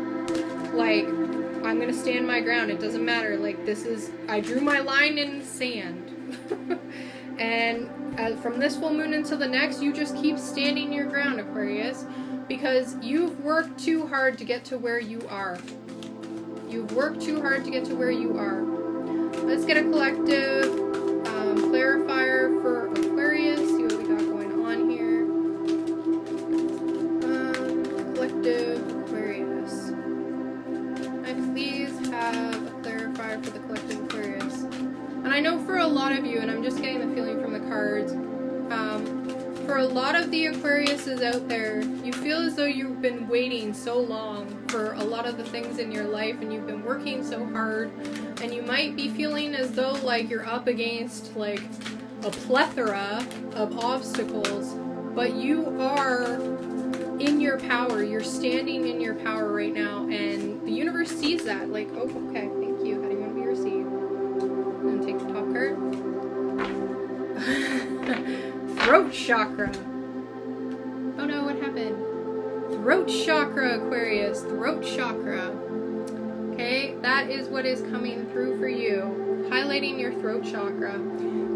Like, I'm gonna stand my ground. It doesn't matter. Like, I drew my line in the sand. And from this full moon until the next, you just keep standing your ground, Aquarius, because you've worked too hard to get to where you are. You've worked too hard to get to where you are. Let's get a collective clarifier for Aquarius. See what we got going on here. Collective Aquarius. I please have a clarifier for the collective Aquarius. And I know for a lot of you, and I'm just getting the feeling from the cards, for a lot of the Aquariuses out there, you feel as though you've been waiting so long for a lot of the things in your life, and you've been working so hard, and you might be feeling as though like you're up against like a plethora of obstacles, but you are in your power. You're standing in your power right now, and the universe sees that. Like, oh, okay, thank you. How do you want to be received? I'm gonna take the top card. Throat chakra. Oh no, what happened? Throat chakra, Aquarius. Throat chakra. Okay, that is what is coming through for you. Highlighting your throat chakra.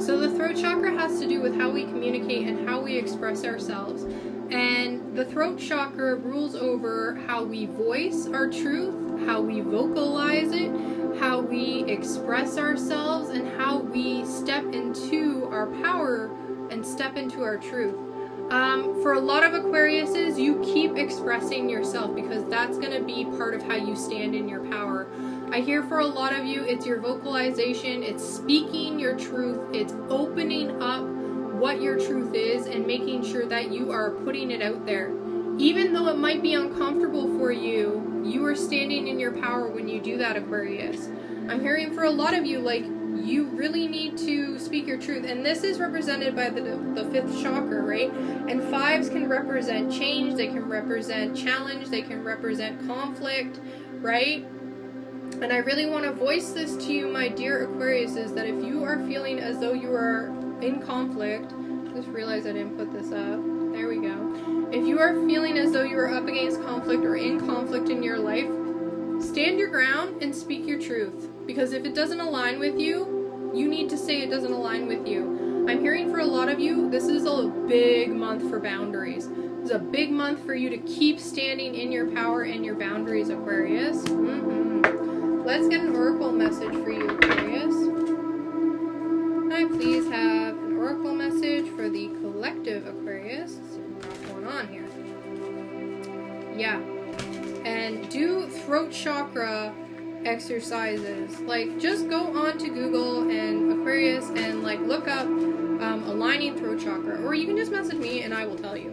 So the throat chakra has to do with how we communicate and how we express ourselves. And the throat chakra rules over how we voice our truth, how we vocalize it, how we express ourselves, and how we step into our power and step into our truth. For a lot of Aquariuses, you keep expressing yourself because that's going to be part of how you stand in your power. I hear for a lot of you, it's your vocalization, it's speaking your truth, it's opening up what your truth is and making sure that you are putting it out there. Even though it might be uncomfortable for you, you are standing in your power when you do that, Aquarius. I'm hearing for a lot of you, like, you really need to speak your truth. And this is represented by the fifth chakra, right? And fives can represent change, they can represent challenge, they can represent conflict, right? And I really want to voice this to you, my dear Aquariuses, that if you are feeling as though you are in conflict, just realized I didn't put this up. There we go. If you are feeling as though you are up against conflict or in conflict in your life, stand your ground and speak your truth. Because if it doesn't align with you, you need to say it doesn't align with you. I'm hearing for a lot of you, this is a big month for boundaries. This is a big month for you to keep standing in your power and your boundaries, Aquarius. Let's get an oracle message for you, Aquarius. Can I please have an oracle message for the collective Aquarius? Let's see what we've got going on here. Yeah. And do throat chakra exercises. Like, just go on to Google and Aquarius and like look up aligning throat chakra, or you can just message me and I will tell you.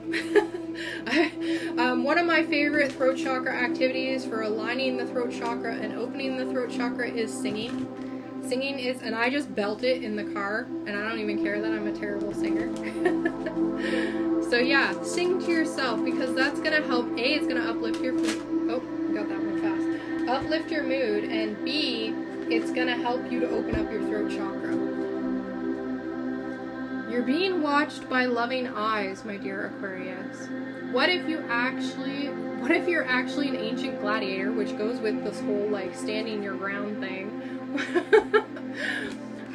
One of my favorite throat chakra activities for aligning the throat chakra and opening the throat chakra is singing. Singing is, and I just belt it in the car, and I don't even care that I'm a terrible singer. So yeah, sing to yourself, because that's gonna help. A, it's gonna uplift your mood. Oh, got that one fast. Uplift your mood, and B, it's gonna help you to open up your throat chakra. You're being watched by loving eyes, my dear Aquarius. What if you're actually an ancient gladiator, which goes with this whole like standing your ground thing?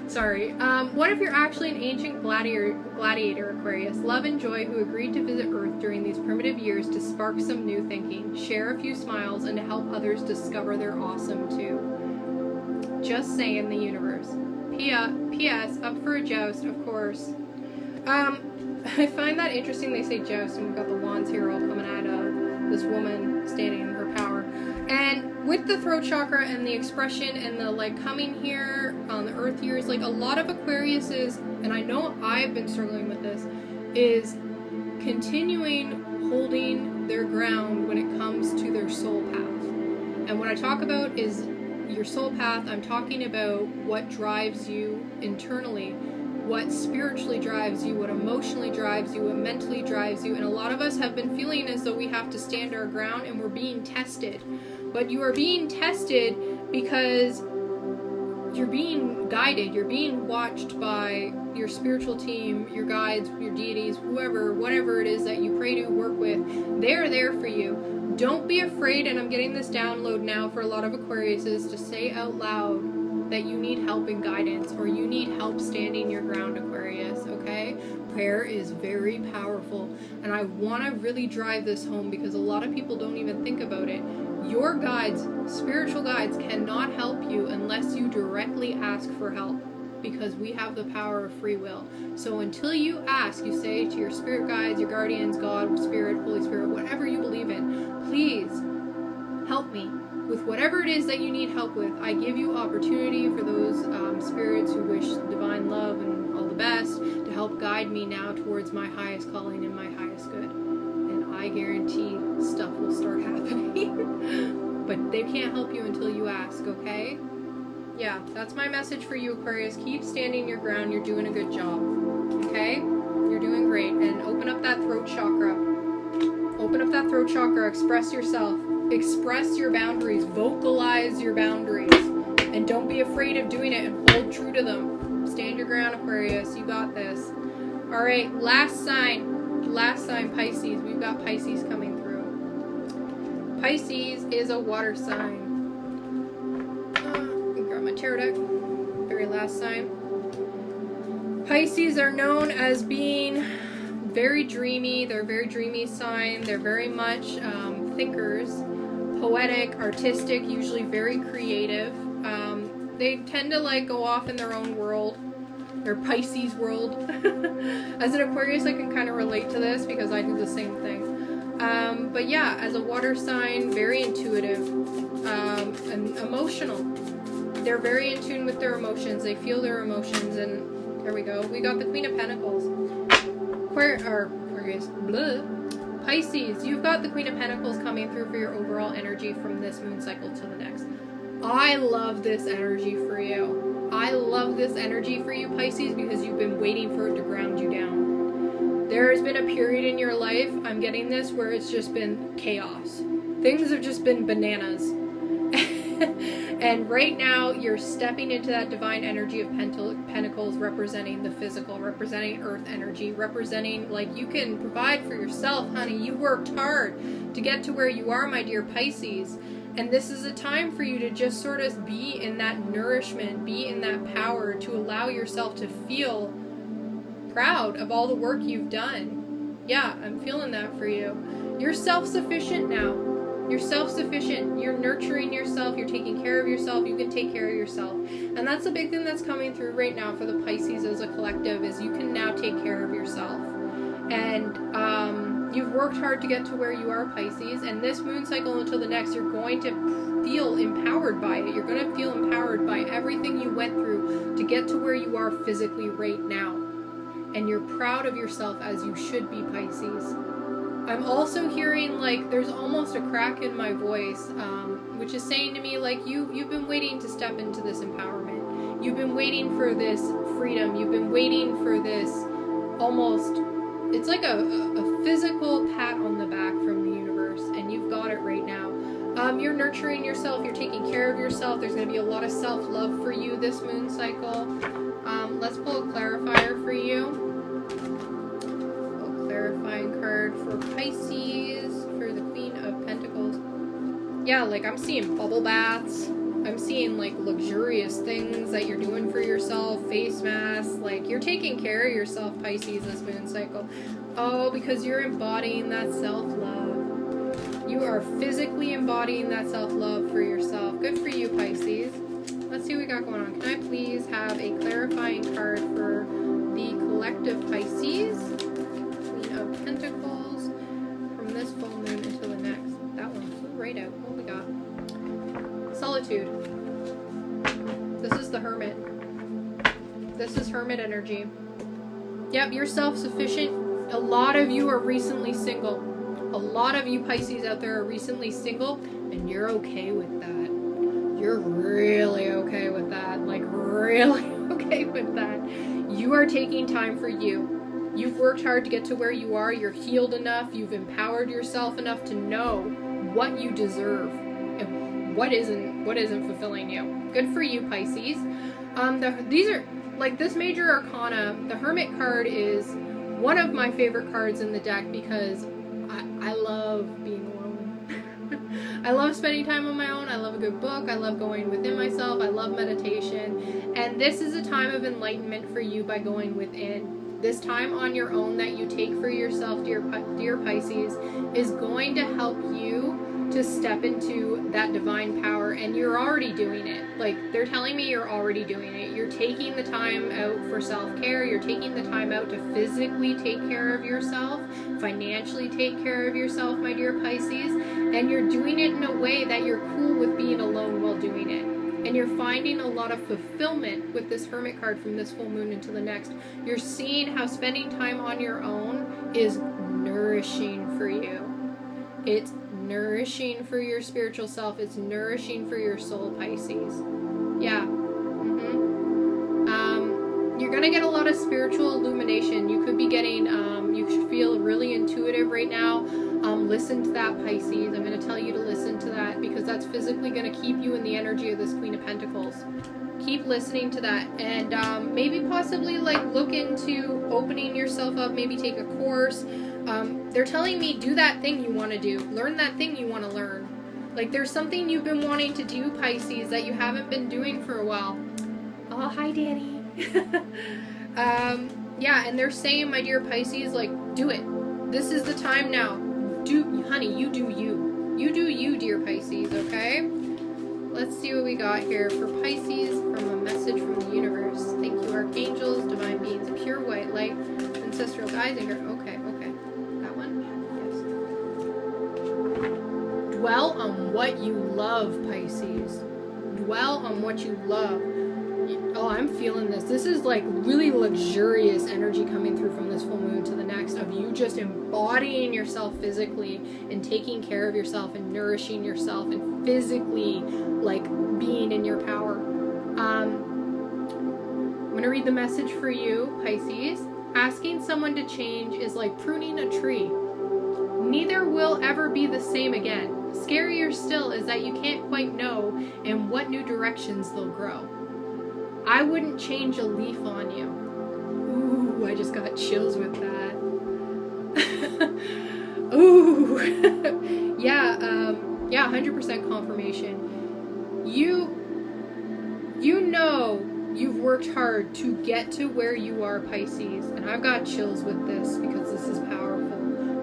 Sorry. What if you're actually an ancient gladiator, Aquarius, love and joy, who agreed to visit Earth during these primitive years to spark some new thinking, share a few smiles, and to help others discover they're awesome too? Just saying, the universe. P.S. Up for a joust, of course. I find that interesting they say joust, and we've got the wands here all coming out of. this woman standing in her power. And with the throat chakra and the expression and the like coming here on the earth years, like a lot of Aquariuses, and I know I've been struggling with this, is continuing holding their ground when it comes to their soul path. And what I talk about is your soul path. I'm talking about what drives you internally, what spiritually drives you, what emotionally drives you, what mentally drives you. And a lot of us have been feeling as though we have to stand our ground and we're being tested. But you are being tested because you're being guided, you're being watched by your spiritual team, your guides, your deities, whoever, whatever it is that you pray to, work with. They're there for you. Don't be afraid, and I'm getting this download now for a lot of Aquariuses, to say out loud that you need help and guidance, or you need help standing your ground, Aquarius, okay? Prayer is very powerful, and I want to really drive this home because a lot of people don't even think about it. Your guides, spiritual guides, cannot help you unless you directly ask for help, because we have the power of free will. So until you ask, you say to your spirit guides, your guardians, God, Spirit, Holy Spirit, whatever you believe in, please help me with whatever it is that you need help with. I give you opportunity for those spirits who wish divine love and all the best to help guide me now towards my highest calling and my highest good. And I guarantee stuff will start happening. But they can't help you until you ask, okay? Yeah, that's my message for you, Aquarius. Keep standing your ground. You're doing a good job. Okay? You're doing great. And open up that throat chakra. Open up that throat chakra. Express yourself. Express your boundaries. Vocalize your boundaries. And don't be afraid of doing it, and hold true to them. Stand your ground, Aquarius. You got this. Alright, last sign. Last sign, Pisces. We've got Pisces coming through. Pisces is a water sign. My tarot deck. Very last sign. Pisces are known as being very dreamy. They're a very dreamy sign. They're very much thinkers, poetic, artistic, usually very creative. They tend to like go off in their own world, their Pisces world. As an Aquarius, I can kind of relate to this because I do the same thing. But yeah, as a water sign, very intuitive and emotional. They're very in tune with their emotions. They feel their emotions, and there we go. We got the Queen of Pentacles. Aquarius. Blah. Pisces, you've got the Queen of Pentacles coming through for your overall energy from this moon cycle to the next. I love this energy for you. I love this energy for you, Pisces, because you've been waiting for it to ground you down. There has been a period in your life, I'm getting this, where it's just been chaos. Things have just been bananas. And right now, you're stepping into that divine energy of Pentacles, representing the physical, representing earth energy, representing, like, you can provide for yourself, honey. You worked hard to get to where you are, my dear Pisces. And this is a time for you to just sort of be in that nourishment, be in that power, to allow yourself to feel proud of all the work you've done. Yeah, I'm feeling that for you. You're self-sufficient now. You're self-sufficient. You're nurturing yourself. You're taking care of yourself. You can take care of yourself. And that's the big thing that's coming through right now for the Pisces as a collective, is you can now take care of yourself. And you've worked hard to get to where you are, Pisces. And this moon cycle until the next, you're going to feel empowered by it. You're going to feel empowered by everything you went through to get to where you are physically right now. And you're proud of yourself, as you should be, Pisces. I'm also hearing, like, there's almost a crack in my voice, which is saying to me, like, you've been waiting to step into this empowerment. You've been waiting for this freedom. You've been waiting for this almost, it's like a physical pat on the back from the universe, and you've got it right now. You're nurturing yourself. You're taking care of yourself. There's going to be a lot of self-love for you this moon cycle. Let's pull a clarifier for you. Clarifying card for Pisces, for the Queen of Pentacles. Yeah, like, I'm seeing bubble baths. I'm seeing, like, luxurious things that you're doing for yourself, face masks. Like, you're taking care of yourself, Pisces, this moon cycle. Oh, because you're embodying that self-love. You are physically embodying that self-love for yourself. Good for you, Pisces. Let's see what we got going on. Can I please have a clarifying card for the collective Pisces? Pentacles from this full moon until the next. right out. What we got? Solitude. This is the Hermit. This is Hermit energy. Yep, you're self-sufficient. A lot of you are recently single. A lot of you Pisces out there are recently single, and you're okay with that. You're really okay with that. Like, really okay with that. You are taking time for you. You've worked hard to get to where you are. You're healed enough. You've empowered yourself enough to know what you deserve and what isn't fulfilling you. Good for you, Pisces. These are, like, this major arcana, the Hermit card is one of my favorite cards in the deck because I love being alone. I love spending time on my own. I love a good book. I love going within myself. I love meditation. And this is a time of enlightenment for you by going within. This time on your own that you take for yourself, dear Pisces, is going to help you to step into that divine power, and you're already doing it. Like, they're telling me you're already doing it. You're taking the time out for self-care. You're taking the time out to physically take care of yourself, financially take care of yourself, my dear Pisces, and you're doing it in a way that you're cool with being alone while doing it. And you're finding a lot of fulfillment with this Hermit card from this full moon into the next. You're seeing how spending time on your own is nourishing for you. It's nourishing for your spiritual self. It's nourishing for your soul, Pisces. Yeah. You're going to get a lot of spiritual illumination. You could be getting, you should feel really intuitive right now. Listen to that, Pisces. I'm going to tell you to listen to that because that's physically going to keep you in the energy of this Queen of Pentacles. Keep listening to that, and maybe possibly like look into opening yourself up, maybe take a course. They're telling me do that thing you want to do. Learn that thing you want to learn. Like, there's something you've been wanting to do, Pisces, that you haven't been doing for a while. Oh, hi, Danny. Yeah, and they're saying, my dear Pisces, like, do it. This is the time now. Honey, you do you. You do you, dear Pisces, okay? Let's see what we got here for Pisces from a message from the universe. Thank you, archangels, divine beings, pure white light, ancestral guides. Okay. That one? Yes. Dwell on what you love, Pisces. Dwell on what you love. Oh, I'm feeling this. This is like really luxurious energy coming through from this full moon to the next, of you just embodying yourself physically and taking care of yourself and nourishing yourself and physically like being in your power. I'm going to read the message for you, Pisces. Asking someone to change is like pruning a tree. Neither will ever be the same again. Scarier still is that you can't quite know in what new directions they'll grow. I wouldn't change a leaf on you. Ooh, I just got chills with that. Ooh. Yeah, 100% confirmation. You know you've worked hard to get to where you are, Pisces, and I've got chills with this because this is powerful.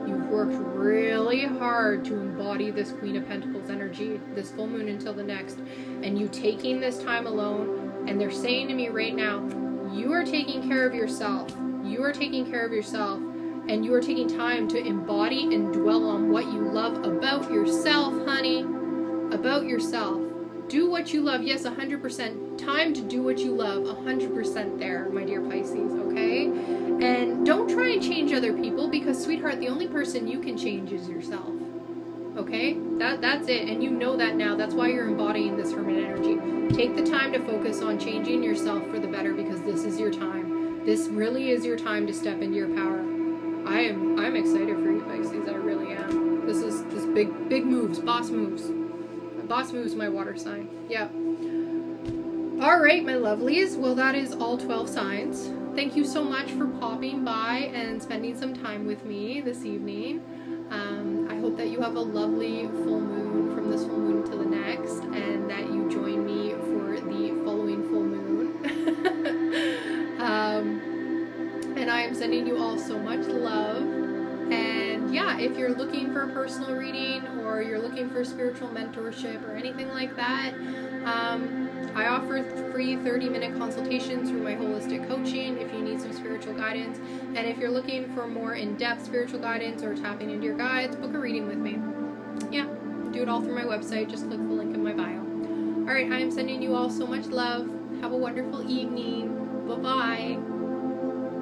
You've worked really hard to embody this Queen of Pentacles energy, this full moon until the next, and you taking this time alone. And they're saying to me right now, you are taking care of yourself. You are taking care of yourself. And you are taking time to embody and dwell on what you love about yourself, honey. About yourself. Do what you love. Yes, 100%. Time to do what you love. 100% there, my dear Pisces, okay? And don't try and change other people because, sweetheart, the only person you can change is yourself. Okay? That's it. And you know that now. That's why you're embodying this Hermit energy. Take the time to focus on changing yourself for the better because this is your time. This really is your time to step into your power. I'm excited for you, Pisces. I really am. This big moves, boss moves. Boss moves, my water sign. Yeah. All right, my lovelies. Well, that is all 12 signs. Thank you so much for popping by and spending some time with me this evening. I hope that you have a lovely full moon from this full moon to the next, and that you join me for the following full moon. And I am sending you all so much love. And yeah, if you're looking for a personal reading or you're looking for spiritual mentorship or anything like that, I offer free 30-minute consultations through my holistic coaching if you need some spiritual guidance. And if you're looking for more in-depth spiritual guidance or tapping into your guides, book a reading with me. Yeah, do it it all through my website. Just click the link in my bio. Alright, I am sending you all so much love. Have a wonderful evening. Bye-bye.